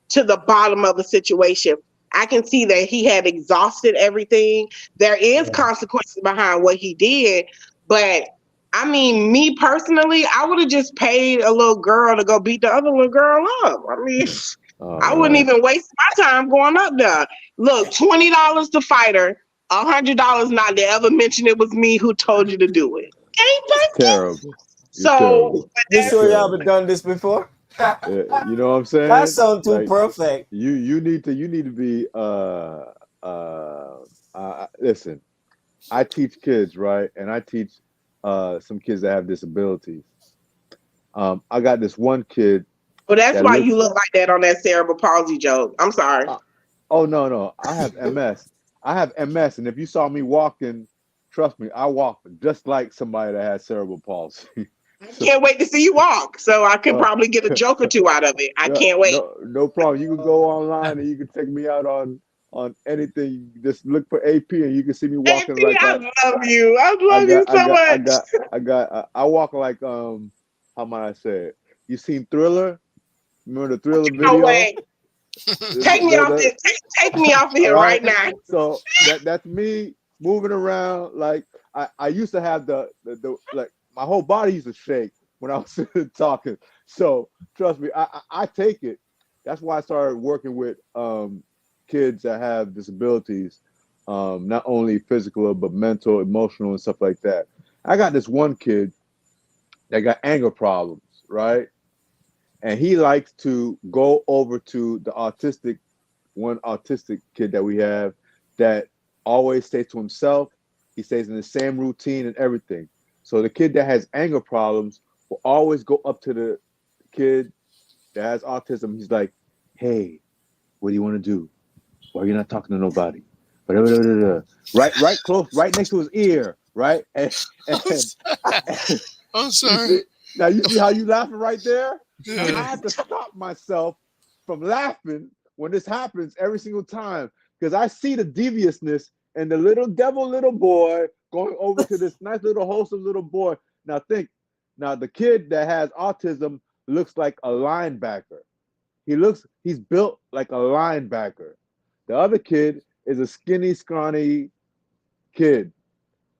to the bottom of a situation. I can see that he had exhausted everything. There is Yeah. consequences behind what he did, but I mean, me personally, I would have just paid a little girl to go beat the other little girl up. I mean, Oh I wouldn't man. even waste my time going up there. Look, $20 to fight her, $100 not to ever mention it was me who told you to do it. Ain't It's that it? terrible. You're So, terrible. but You You're sure you terrible. haven't done this before? You know what I'm That saying? sounds too Like perfect. you need to be listen. I teach kids, right? And I teach some kids that have disabilities. I got this one kid well, that's that why you looks. look like that on that cerebral palsy joke. I'm sorry. Uh, oh no, I have MS. I have MS, and if you saw me walking, trust me, I walk just like somebody that has cerebral palsy. I So, can't wait to see you walk, so I can uh, probably get a joke or two out of it. I no, can't wait. no problem. You can go online and you can check me out on anything. Just look for AP, and you can see me walking AP, like I love you. I I love you got, I so got, I much. got, I got. I walk like how might I say it? You seen Thriller? Remember the Thriller No video? way. Take me off this. Take me off of All here right. right now. So that's me moving around. Like I used to have the like my whole body used to shake when I was talking. So trust me, I take it. That's why I started working with kids that have disabilities, not only physical but mental, emotional, and stuff like that. I got this one kid that got anger problems, right? And he likes to go over to the one autistic kid that we have that always stays to himself. He stays in the same routine and everything. So the kid that has anger problems will always go up to the kid that has autism. He's like, hey, what do you want to do? Why are you not talking to nobody? Right close, right next to his ear, right? And I'm you sorry. see, now you see how you laughing right there? Now, I Yeah. had to stop myself from laughing when this happens every single time because I see the deviousness and the little devil little boy going over to this nice little wholesome little boy. Now the kid that has autism looks like a linebacker. He's built like a linebacker. The other kid is a skinny, scrawny kid.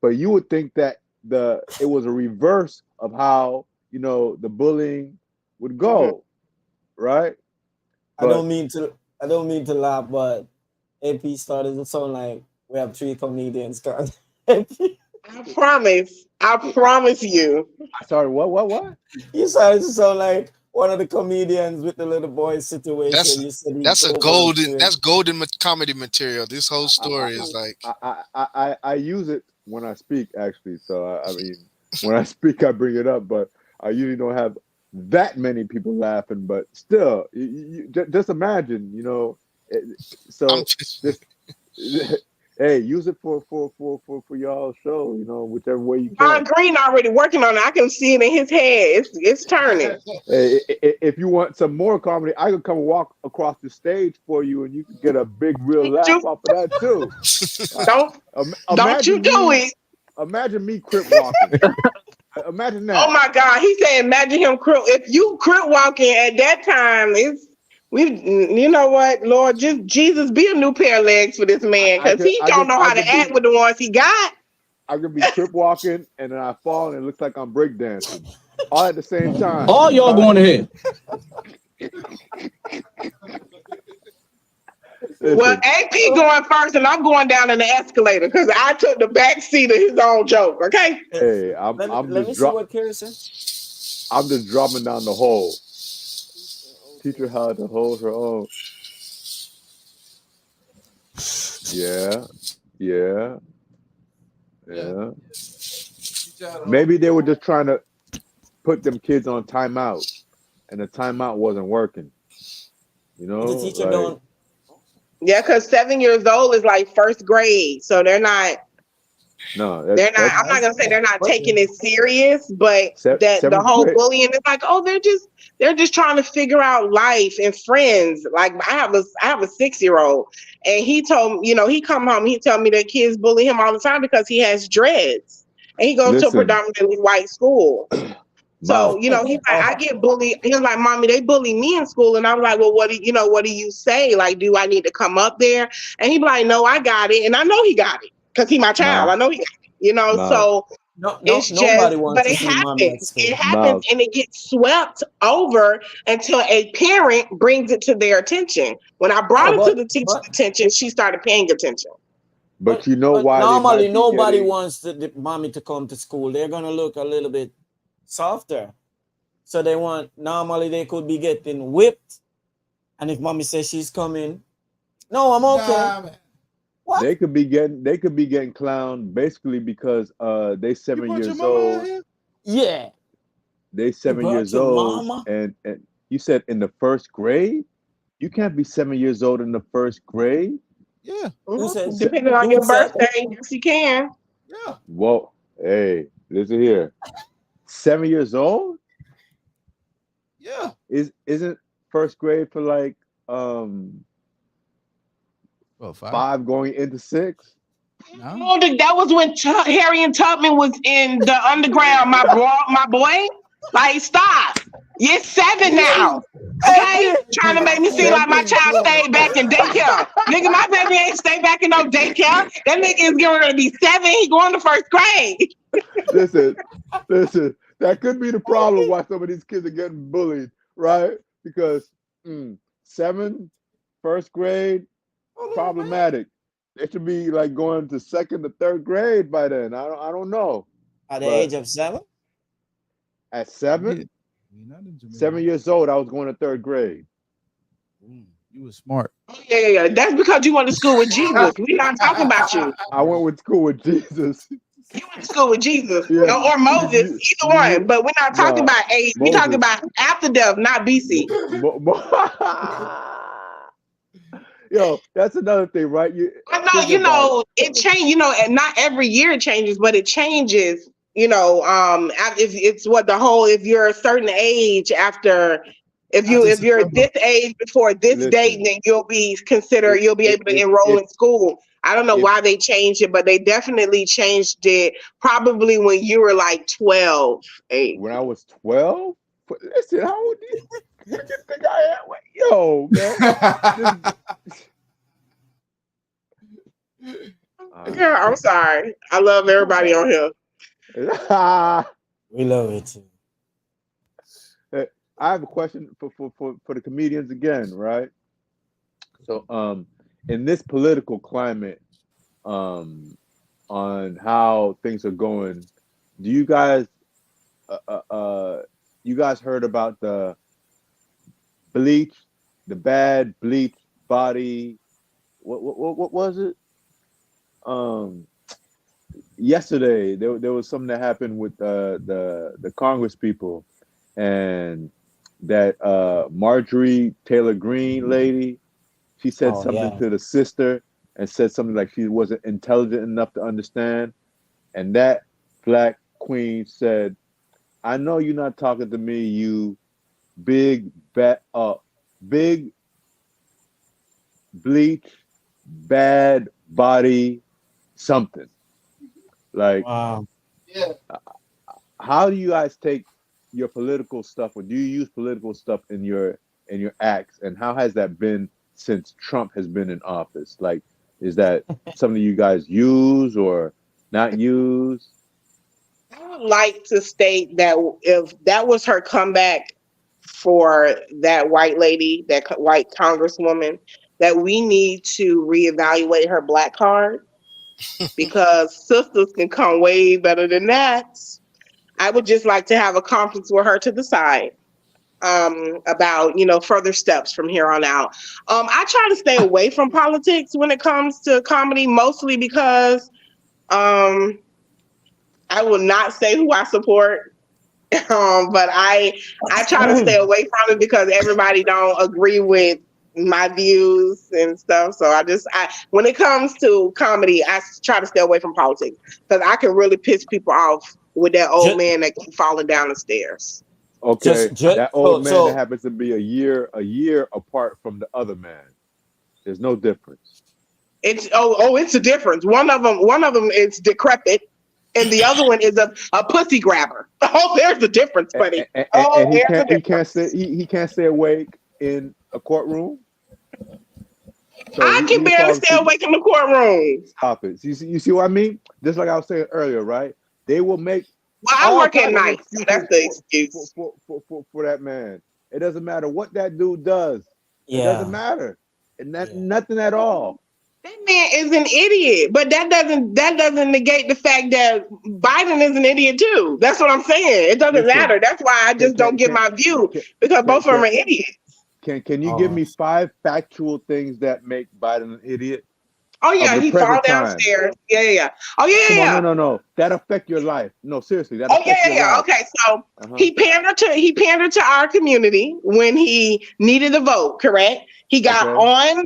But you would think that it was a reverse of how, the bullying would go, right? I don't mean to laugh, but AP started to sound like we have 3 comedians. I promise you. Sorry, what? You started to sound like one of the comedians with the little boy situation. You said That's a golden. that's golden comedy material. This whole story is like I use it when I speak, actually. So I mean, when I speak, I bring it up, but I usually don't have that many people laughing. But still, you just imagine, So just hey, use it for y'all show, whichever way you John can. Green already working on it. I can see it in his head. It's turning. Hey, if you want some more comedy, I could come walk across the stage for you, and you can get a big real laugh off of that too. Don't you do it. Imagine me crip walking. Imagine that. Oh my God, he said, imagine him crip. If you crip walking at that time, you know what, Lord, just Jesus, be a new pair of legs for this man because he don't know how to act with the ones he got. I could be crip walking and then I fall and it looks like I'm breakdancing all at the same time. All y'all going ahead. Well, AP going first, and I'm going down in the escalator because I took the back seat of his own joke. Okay. Hey, let me see what Kerry said. I'm just dropping down the hole. Teach her how to hold her own. Yeah. Maybe they were just trying to put them kids on timeout, and the timeout wasn't working. The teacher don't. Yeah, because 7 years old is like first grade, so they're not. No, they're not. I'm not gonna say they're not taking it serious, but the whole bullying is like, oh, they're just trying to figure out life and friends. Like I have a 6-year-old, and he told he come home, he tell me that kids bully him all the time because he has dreads, and he goes to a predominantly white school. So, he's like, I get bullied. He was like, Mommy, they bully me in school. And I was like, well, what do you say? Like, do I need to come up there? And he be like, no, I got it. And I know he got it because he's my child. I know he got it, so it's just, but it happens. It happens and it gets swept over until a parent brings it to their attention. When I brought it to the teacher's attention, she started paying attention. But you know why? Normally, nobody wants the mommy to come to school. They're going to look a little bit softer. So normally they could be getting whipped. And if mommy says she's coming, no, I'm okay. What? They could be getting clowned basically because they 7 years old. Yeah. They 7 years old. And you said in the first grade? You can't be 7 years old in the first grade. Yeah. Depending on your birthday, yes, you can. Yeah. Whoa. Hey, listen here. 7 years old? Yeah. Isn't first grade for like 5 going into 6? No, that was when Harriet Tubman was in the underground. My boy, like stop. You're 7 now. Okay, trying to make me seem like my child stayed back in daycare. Nigga, my baby ain't stay back in no daycare. That nigga is getting ready to be 7. He going to first grade. Listen. That could be the problem why some of these kids are getting bullied, right? Because 7, first grade, problematic. They should be like going to 2nd to 3rd grade by then. I don't know. At the age of 7? At 7? 7 years old, I was going to 3rd grade. You were smart. Yeah. That's because you went to school with Jesus. We're not talking about you. I went to school with Jesus. You went to school with Jesus or Moses, either one. But we're not talking about age. We're talking about after death, not BC. Yo, that's another thing, right? I know, Think about it. it changed, and not every year it changes, but it changes, if it's what the whole, if you're a certain age after, After if you're September. this age before this date, Listen, then you'll be able to enroll if in school. I don't know if why they changed it, but they definitely changed it probably when you were like 12, 8. when I was 12, listen, how old do you think I am? Yo, man, Yeah, I'm sorry. I love everybody on here. We love it too. I have a question for the comedians again, right? So, in this political climate, on how things are going, do you guys, you guys heard about the bleach, the bad bleach body? What was it? Yesterday there was something that happened with the Congress people, and that Marjorie Taylor Greene lady, she said Oh something yeah. to the sister and said something like she wasn't intelligent enough to understand, and that black queen said, "I know you're not talking to me, you big big bleach bad body something." Like, Wow. Yeah. how do you guys take your political stuff, or do you use political stuff in your acts, and how has that been since Trump has been in office? Like, is that something you guys use or not use? I would like to state that if that was her comeback for that white lady, white congresswoman, that we need to reevaluate her black card because sisters can come way better than that. I would just like to have a conference with her to the side about further steps from here on out. I try to stay away from politics when it comes to comedy, mostly because I will not say who I support. But I try to stay away from it because everybody don't agree with my views and stuff. So when it comes to comedy, I try to stay away from politics because I can really piss people off with that old man that keep falling down the stairs. Okay, that old man that so happens to be a year apart from the other man. There's no difference. It's a difference. One of them is decrepit, and the other one is a pussy grabber. Oh, there's a difference, buddy. And he can't stay awake in a courtroom. So I can barely stay awake in the courtroom. Stop it. You see what I mean? Just like I was saying earlier, right? They will make. Well, I work at night, so that's the excuse for that man. It doesn't matter what that dude does. yeah. It doesn't matter, and nothing at all. That man is an idiot, but that doesn't negate the fact that Biden is an idiot too. That's what I'm saying. It doesn't matter. That's why I just don't give my view because both of them are idiots. Can you give me 5 factual things that make Biden an idiot? Oh yeah, he fell downstairs. Yeah. Oh yeah. No. That affect your life. No, seriously. That affect your life. Okay, so he pandered to our community when he needed a vote. Correct. He got on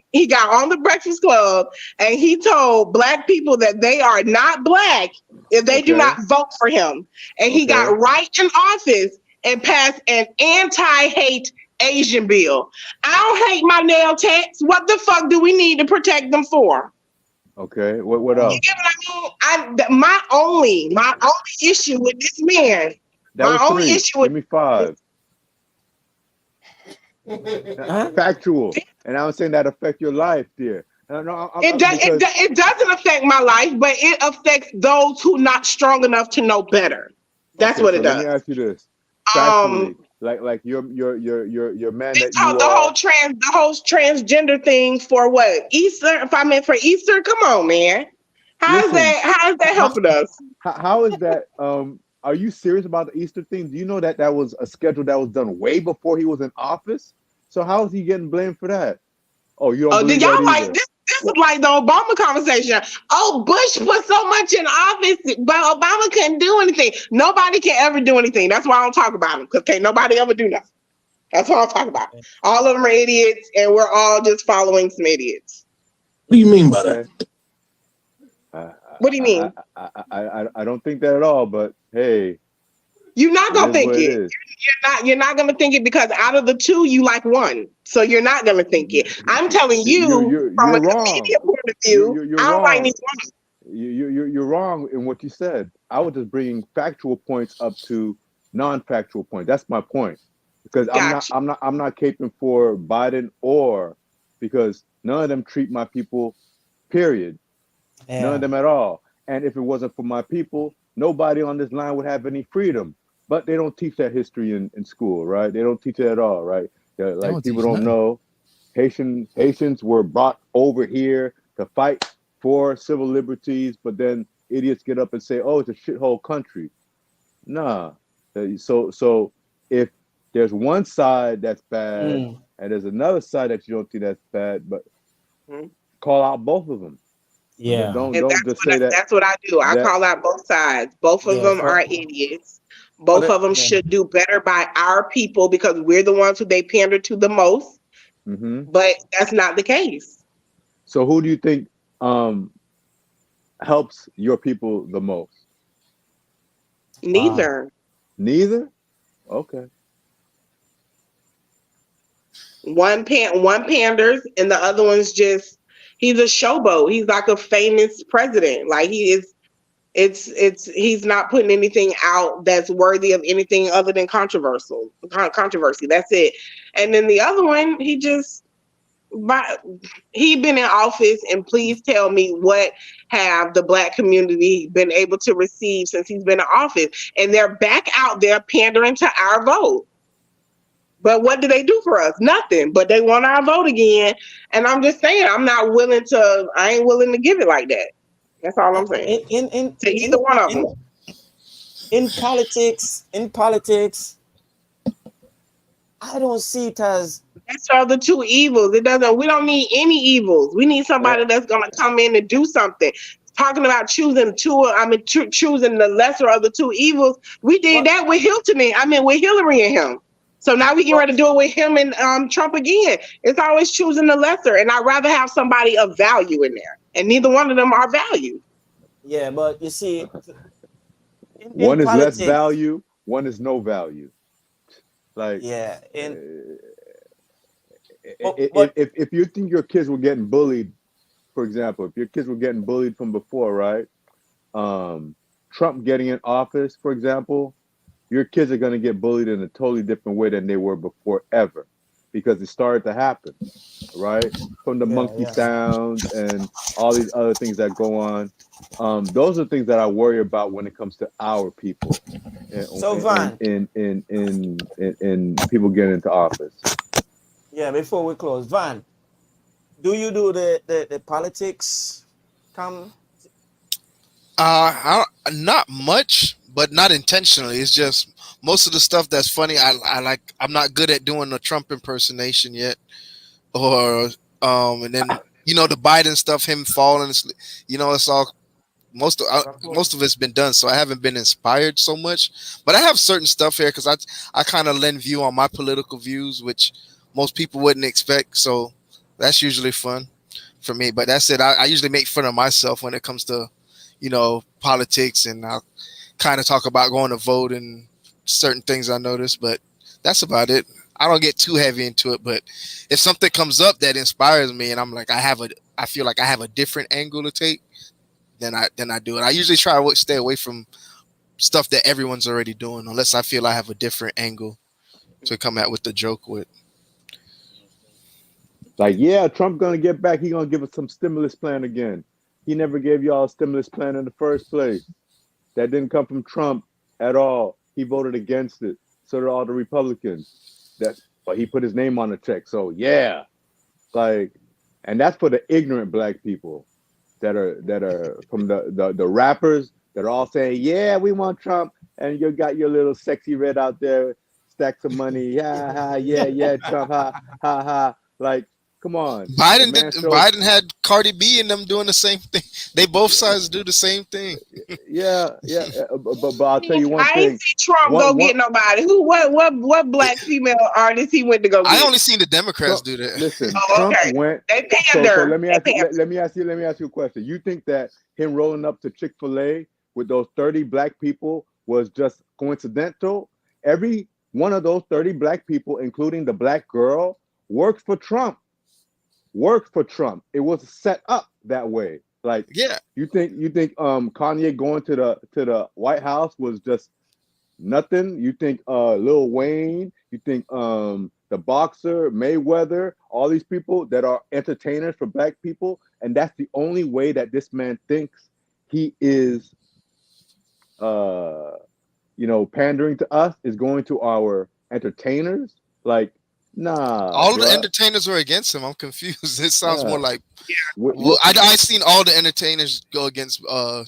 the Breakfast Club and he told black people that they are not black if they do not vote for him. And he got right in office and passed an anti-hate Asian bill. I don't hate my nail techs. What the fuck do we need to protect them for? Okay, what else? You get what I mean? My only issue with this man. That my was only 3. issue with Give me 5. Factual, and I'm saying that affect your life, dear. It doesn't affect my life, but it affects those who not strong enough to know better. That's what it does. Let me ask you this: factually, like your man that you the whole transgender thing for what? Easter? If I meant for Easter, come on, man. How is that helping us? How is that? Are you serious about the Easter thing? Do you know that was a schedule that was done way before he was in office? So how is he getting blamed for that? Oh, you don't believe that either? This is like the Obama conversation. Oh, Bush put so much in office, but Obama couldn't do anything. Nobody can ever do anything. That's why I don't talk about him, because can't nobody ever do nothing. That's what I'm talking about. All of them are idiots, and we're all just following some idiots. What do you mean by that? What do you mean? I don't think that at all. But hey, you're not gonna think it it. is. You're not gonna think it because out of the two, you like one, so you're not gonna think it. I'm telling you, from a comedian point of view, You're I don't like wrong. neither one. You're wrong in what you said. I was just bringing factual points up to non-factual points. That's my point. Because I'm not caping for Biden or because none of them treat my people, period. Yeah. None of them at all. And if it wasn't for my people, nobody on this line would have any freedom. But they don't teach that history in school, right? They don't teach it at all, right? Like people don't know. Haitians were brought over here to fight for civil liberties, but then idiots get up and say, "Oh, it's a shithole country." Nah. So if there's one side that's bad and there's another side that you don't think that's bad, but call out both of them. Yeah. Don't just say that. That's what I do. I call out both sides. Both of them are idiots. Both of them should do better by our people because we're the ones who they pander to the most. But that's not the case. So who do you think helps your people the most? Neither. Neither? Okay. One panders and the other one's just he's a showboat. He's like a famous president. Like he is he's not putting anything out that's worthy of anything other than controversy. That's it. And then the other one, he been in office, and please tell me what have the Black community been able to receive since he's been in office? And they're back out there pandering to our vote. But what do they do for us? Nothing. But they want our vote again. And I'm just saying, I ain't willing to give it like that. That's all I'm saying. To either one of them. In politics, I don't see it as that's are the two evils. We don't need any evils. We need somebody that's gonna come in and do something. Talking about choosing the lesser of the two evils. We did that with with Hillary and him. So now we get ready to do it with him and Trump again. It's always choosing the lesser, and I'd rather have somebody of value in there. And neither one of them are value. Yeah, but you see, one is less value, one is no value. Like if you think your kids were getting bullied, for example, if your kids were getting bullied from before, right? Trump getting in office, for example, your kids are going to get bullied in a totally different way than they were before ever, because it started to happen, right? From the monkey sounds and all these other things that go on. Those are things that I worry about when it comes to our people. So Van, in people getting into office. Yeah, before we close, Van, do you do the politics? Not much, but not intentionally. It's just most of the stuff that's funny. I'm not good at doing the Trump impersonation yet, or and then the Biden stuff, him falling. It's all most of it's been done, so I haven't been inspired so much. But I have certain stuff here because I kind of lend view on my political views, which most people wouldn't expect. So that's usually fun for me. But that's it. I usually make fun of myself when it comes to politics, and I'll kind of talk about going to vote and certain things I notice, but that's about it. I don't get too heavy into it, but if something comes up that inspires me and I'm like, I feel like I have a different angle to take, then I do it. I usually try to stay away from stuff that everyone's already doing, unless I feel I have a different angle to come out with the joke with. Like, yeah, Trump gonna get back. He gonna give us some stimulus plan again. He never gave y'all a stimulus plan in the first place. That didn't come from Trump at all. He voted against it. So did all the Republicans. But he put his name on the check. So yeah, and that's for the ignorant Black people that are from the rappers that are all saying, yeah, we want Trump, and you got your little sexy red out there, stacks of money, yeah, Trump, ha, ha, ha. Like, Come on. Biden had Cardi B and them doing the same thing. They both sides do the same thing. Yeah. But I'll tell you one I thing. ain't see Trump go get nobody. What black female artist he went to go get? I only seen the Democrats do that. Listen, Trump went. They pander. So let me ask you a question. You think that him rolling up to Chick-fil-A with those 30 black people was just coincidental? Every one of those 30 black people, including the black girl, worked for Trump. It was set up that way. Like, yeah. You think Kanye going to the White House was just nothing? You think Lil Wayne, you think the boxer, Mayweather, all these people that are entertainers for black people, and that's the only way that this man thinks he is pandering to us, is going to our entertainers? Like, nah. All the entertainers were against him. I'm confused. It sounds more like I seen all the entertainers go against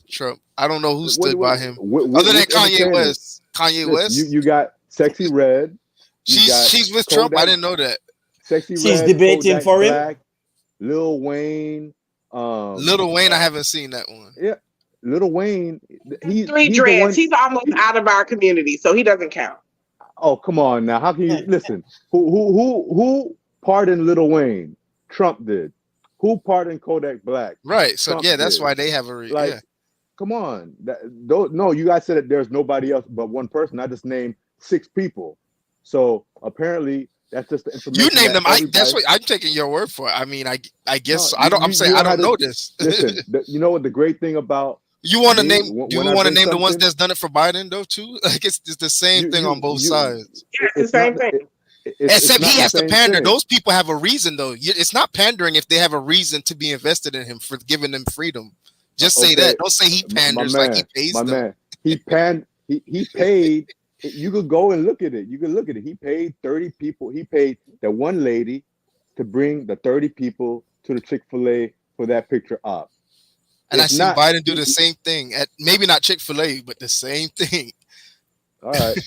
Trump. I don't know who stood by him other than Kanye West. You got Sexy Red. She's with Kodak, Trump. I didn't know that. She's Red, debating Kodak for Black, him. Lil Wayne. I haven't seen that one. Yeah, Lil Wayne. He's dreads. He's almost out of our community, so he doesn't count. Oh, come on now. How can you listen? Who pardoned Lil Wayne? Trump did. Who pardoned Kodak Black? Right. So Trump that's did. why they have a Come on. No, you guys said that there's nobody else but one person. I just named 6 people. So apparently that's just the information. You named them. That's what I'm taking your word for it. I mean, I guess I don't know this. Listen, you know what the great thing about you want to name? Do you want to name the ones that's done it for Biden though too? Like it's the same thing on both sides. Yeah, it's the same thing. Except he has to pander. Those people have a reason though. It's not pandering if they have a reason to be invested in him for giving them freedom. Just say that. Don't say he panders like he pays them. Man. He paid. You could go and look at it. He paid 30 people. He paid that one lady to bring the 30 people to the Chick-fil-A for that picture op. And I see Biden do the same thing at maybe not Chick-fil-A, but the same thing. All right.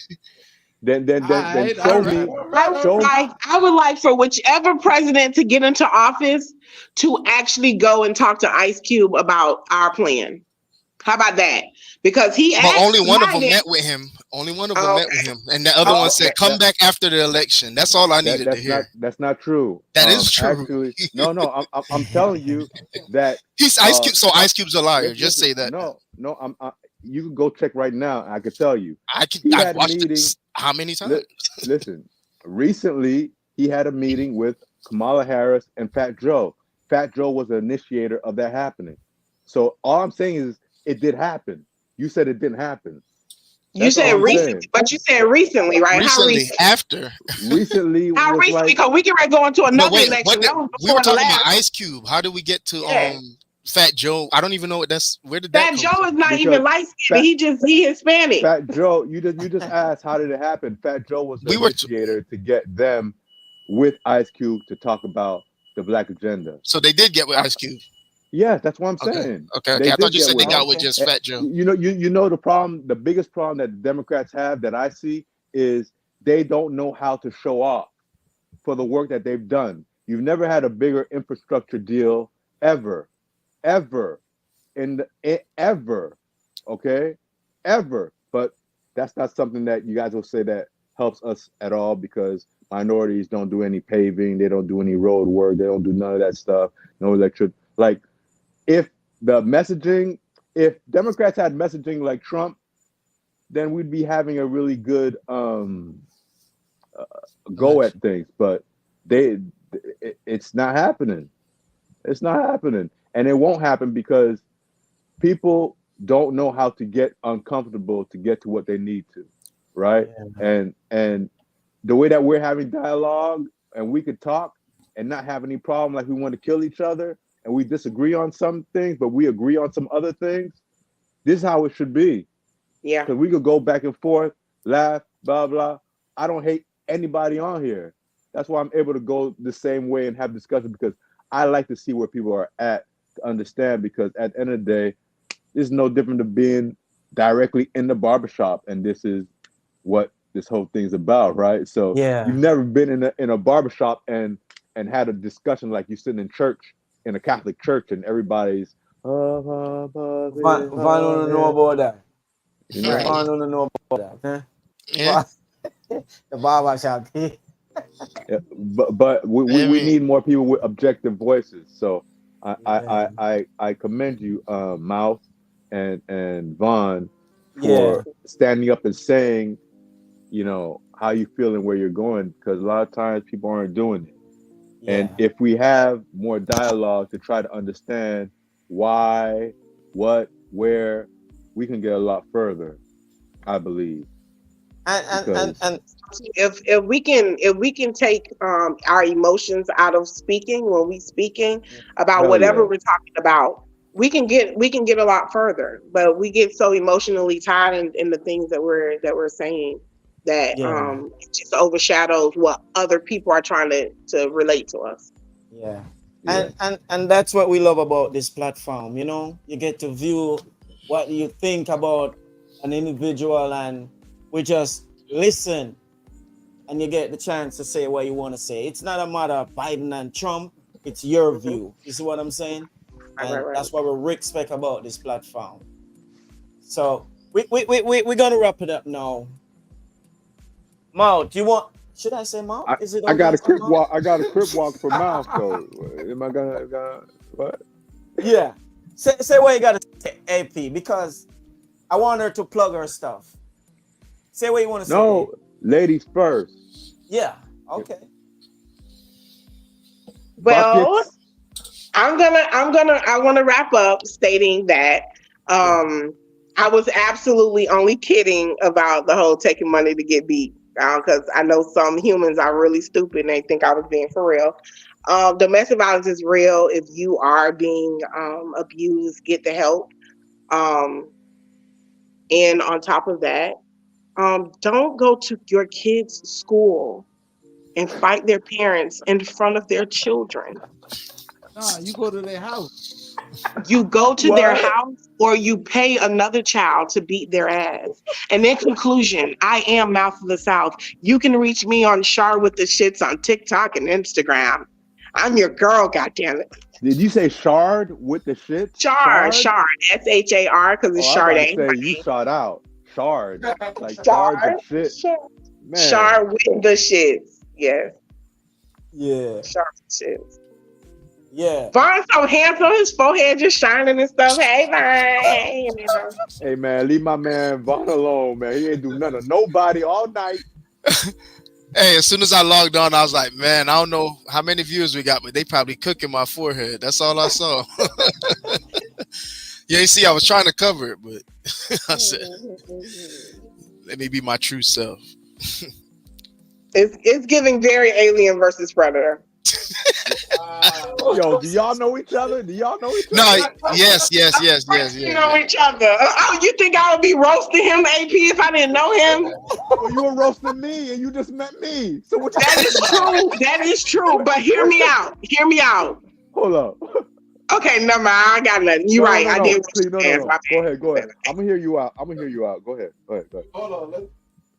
Then show me. I would like for whichever president to get into office to actually go and talk to Ice Cube about our plan. How about that? Because only one of them met with him. Only one of them met with him, and the other one said, "Come back after the election." That's all I needed to hear. That's not true. That is true. Actually, no. I'm telling you that he's Ice Cube. So Ice Cube's a liar. Just say that. No. You can go check right now. And I can tell you. I've watched this how many times? Listen, recently he had a meeting with Kamala Harris and Fat Joe. Fat Joe was the initiator of that happening. So all I'm saying is it did happen. You said it didn't happen. You said recently, but you said recently, right? Recently, after. Recently. How recently? Because we can go into another election. We were talking about Ice Cube. How did we get to Fat Joe? I don't even know what that's. Where did that Fat Joe is not even light skinned. He Hispanic. Fat Joe, you just asked how did it happen? Fat Joe was the initiator to get them with Ice Cube to talk about the Black agenda. So they did get with Ice Cube. Yeah, that's what I'm saying. Okay. I thought you said they got with just Fat Joe. You know the problem, the biggest problem that the Democrats have that I see is they don't know how to show off for the work that they've done. You've never had a bigger infrastructure deal ever, okay, ever. But that's not something that you guys will say that helps us at all because minorities don't do any paving, they don't do any road work, they don't do none of that stuff. No electric, like. If Democrats had messaging like Trump, then we'd be having a really good go at things. But it's not happening. It's not happening, and it won't happen because people don't know how to get uncomfortable to get to what they need to, right? Yeah. And the way that we're having dialogue and we could talk and not have any problem, like we want to kill each other. And we disagree on some things, but we agree on some other things. This is how it should be. Yeah. Because we could go back and forth, laugh, blah, blah. I don't hate anybody on here. That's why I'm able to go the same way and have discussion because I like to see where people are at to understand because at the end of the day, this is no different than being directly in the barbershop. And this is what this whole thing's about, right? So you've never been in a barbershop and and had a discussion like you sitting in church in a Catholic church and everybody's Van don't know about that. you know. Van don't know about that. Yeah. The barbershop. Yeah, but we need more people with objective voices. So I commend you, Mouth and Vaughn, for standing up and saying, you know, how you feel and where you're going, because a lot of times people aren't doing it. And if we have more dialogue to try to understand why, what, where, we can get a lot further, I believe. And if we can take our emotions out of speaking when we speaking about whatever we're talking about, we can get a lot further. But we get so emotionally tied in the things that we're saying that it just overshadows what other people are trying to relate to us. Yeah. And that's what we love about this platform. You know, you get to view what you think about an individual, and we just listen, and you get the chance to say what you want to say. It's not a matter of Biden and Trump. It's your view. You see what I'm saying? And that's what we respect about this platform. So we're gonna wrap it up now. Mouth, do you want? Should I say Mouth? Is it? I got a crip walk. I got a crip walk for Mouth though. Am I gonna what? Yeah. Say what you gotta say, AP, because I want her to plug her stuff. Say what you want to say. No, ladies first. Yeah. Okay. Well, I want to wrap up stating that I was absolutely only kidding about the whole taking money to get beat, because I know some humans are really stupid and they think I was being for real. Domestic violence is real. If you are being abused, get the help. And on top of that, don't go to your kids' school and fight their parents in front of their children. Nah, you go to their house. You go to their house, or you pay another child to beat their ass. And in conclusion, I am Mouth of the South. You can reach me on Shar with the Shits on TikTok and Instagram. I'm your girl, goddammit. Did you say shard with the shit? Shar, SHAR, because it's Sharday. Say you shot out. Shard. Like shards of shit. Man. Shar with the shits. Yes. Yeah. Shar with shits. Yeah. Von's so handsome, his forehead just shining and stuff. Hey, Von. Hey, man, leave my man Von alone, man. He ain't do nothing to nobody all night. Hey, as soon as I logged on, I was like, man, I don't know how many views we got, but they probably cooking my forehead. That's all I saw. Yeah, you see, I was trying to cover it, but I said, let me be my true self. It's giving very Alien versus Predator. Yo, do y'all know each other? No, yes. You know each other. Oh, you think I would be roasting him, AP, if I didn't know him? Well, you were roasting me, and you just met me. So what? That is true. That is true. But hear me out. Hold up. Okay, never mind. I got nothing. You're right. I did. No. Go ahead. I'm gonna hear you out. Go ahead. Hold on.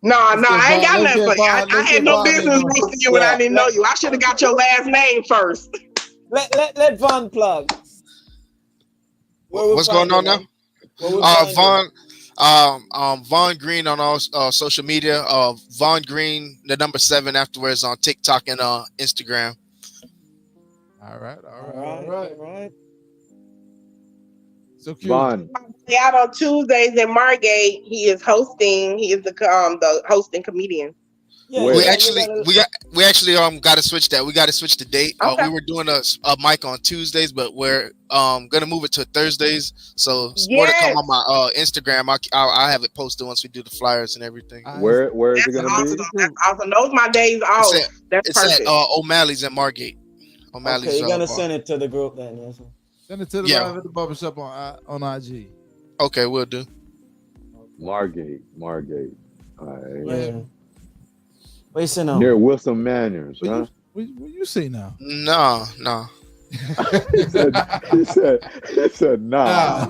No, I ain't got nothing for you. I had no business roasting you when I didn't know you. I should have got your last name first. Let Von plug. What's going on now? Von Green on all social media. Von Green, the number 7 afterwards on TikTok and Instagram. All right. So cute. Von. Out on Tuesdays in Margate. He is hosting. He is the hosting comedian. Yeah, we actually got to switch that. We got to switch the date. Okay. We were doing a mic on Tuesdays, but we're gonna move it to Thursdays. So more to come on my Instagram. I'll have it posted once we do the flyers and everything. Where is it gonna be? That's awesome. Those my days off. That's perfect. It's at O'Malley's in Margate. O'Malley's. Okay, you're gonna send it to the group then. Yes. Send it to the Live at the Barbershop on IG. Okay, we'll do. Margate. All right. Yeah. What you say now? Near Wilson Manors, huh? What you say now? No. he said nah.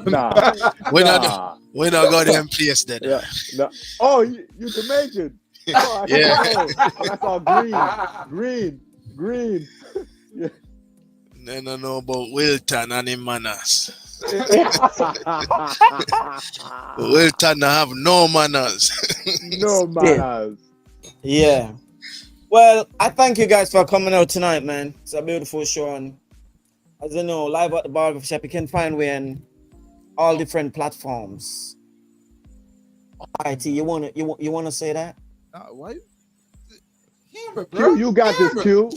We're not going to them place then. Yeah. No. Oh, you Jamaican. Oh, yeah. That's all green. Then I know about Wilton and him manners. Wilton have no manners. No manners. Yeah. Well, I thank you guys for coming out tonight, man. It's a beautiful show, and as you know, live at the Barbershop, you can find me on all different platforms. IT, you wanna say that? Why? Camera, Q, bro. you got this, Q.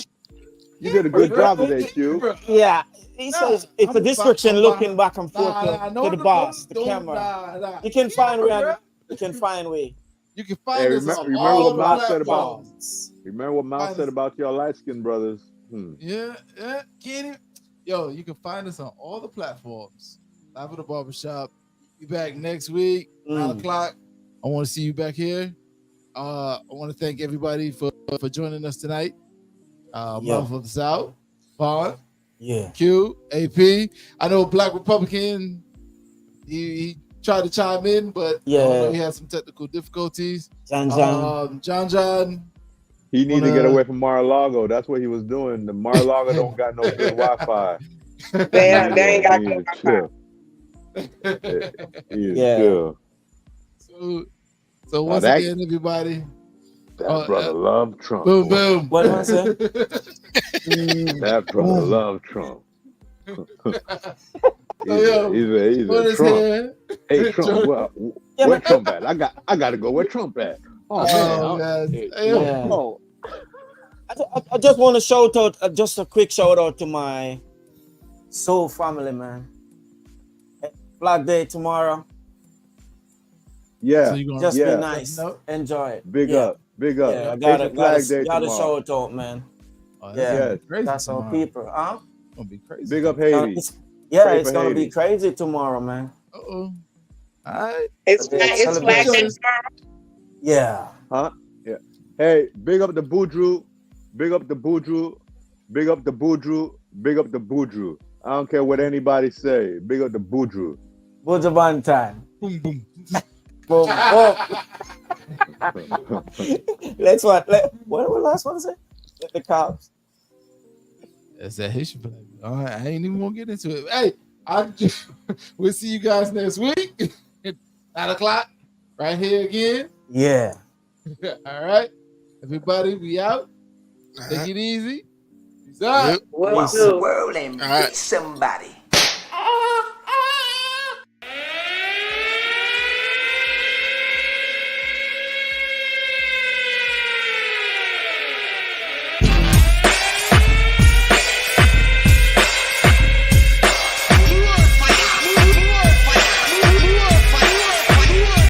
You did a good job today, Q. Yeah. He says it's a description looking back and forth to the boss, the camera. You can find me on. You can find me. You can find us on remember all what the Mal said about. platforms. Remember what Mal said about your light skinned brothers. Yeah. Kenny. Yo, you can find us on all the platforms. Live at the Barbershop. Be back next week, 9 o'clock. I want to see you back here. I want to thank everybody for joining us tonight. Mouth of the South, Vaughn, Q, AP. I know Black Republican, he tried to chime in, but I know he had some technical difficulties. John. He need to get away from Mar-a-Lago. That's what he was doing. The Mar-a-Lago don't got no good Wi-Fi. They ain't got good Wi-Fi. Chill. So once again, everybody. That brother love Trump. Boom, boom. What did I say? That brother love Trump. He's a Trump. Hey, Trump, where Trump at? I gotta go where Trump at. Oh, man. I just want to shout out, just a quick shout out to my soul family, man. Flag Day tomorrow. Yeah. Just be nice. Enjoy it. Big up. Yeah, I gotta shout out, man. That's our people, huh? It's gonna be crazy. Big up Haiti. It's gonna be crazy tomorrow, man. All right. It's Flag Day tomorrow. Yeah. Huh? Yeah. Hey, big up the Boudreaux. Big up the Boudreaux. Big up the Boudreaux. Big up the Boudreaux. I don't care what anybody say. Big up the Boudreaux. Boudreaux Bantan. Boom, boom. Boom, boom. Let's what the last one say? The cops. That's that Haitian flag. All right, I ain't even gonna get into it. Hey, we'll see you guys next week. 9 o'clock, right here again. Yeah. All right. Everybody, we out. Take it easy. Peace out. What the world and be somebody.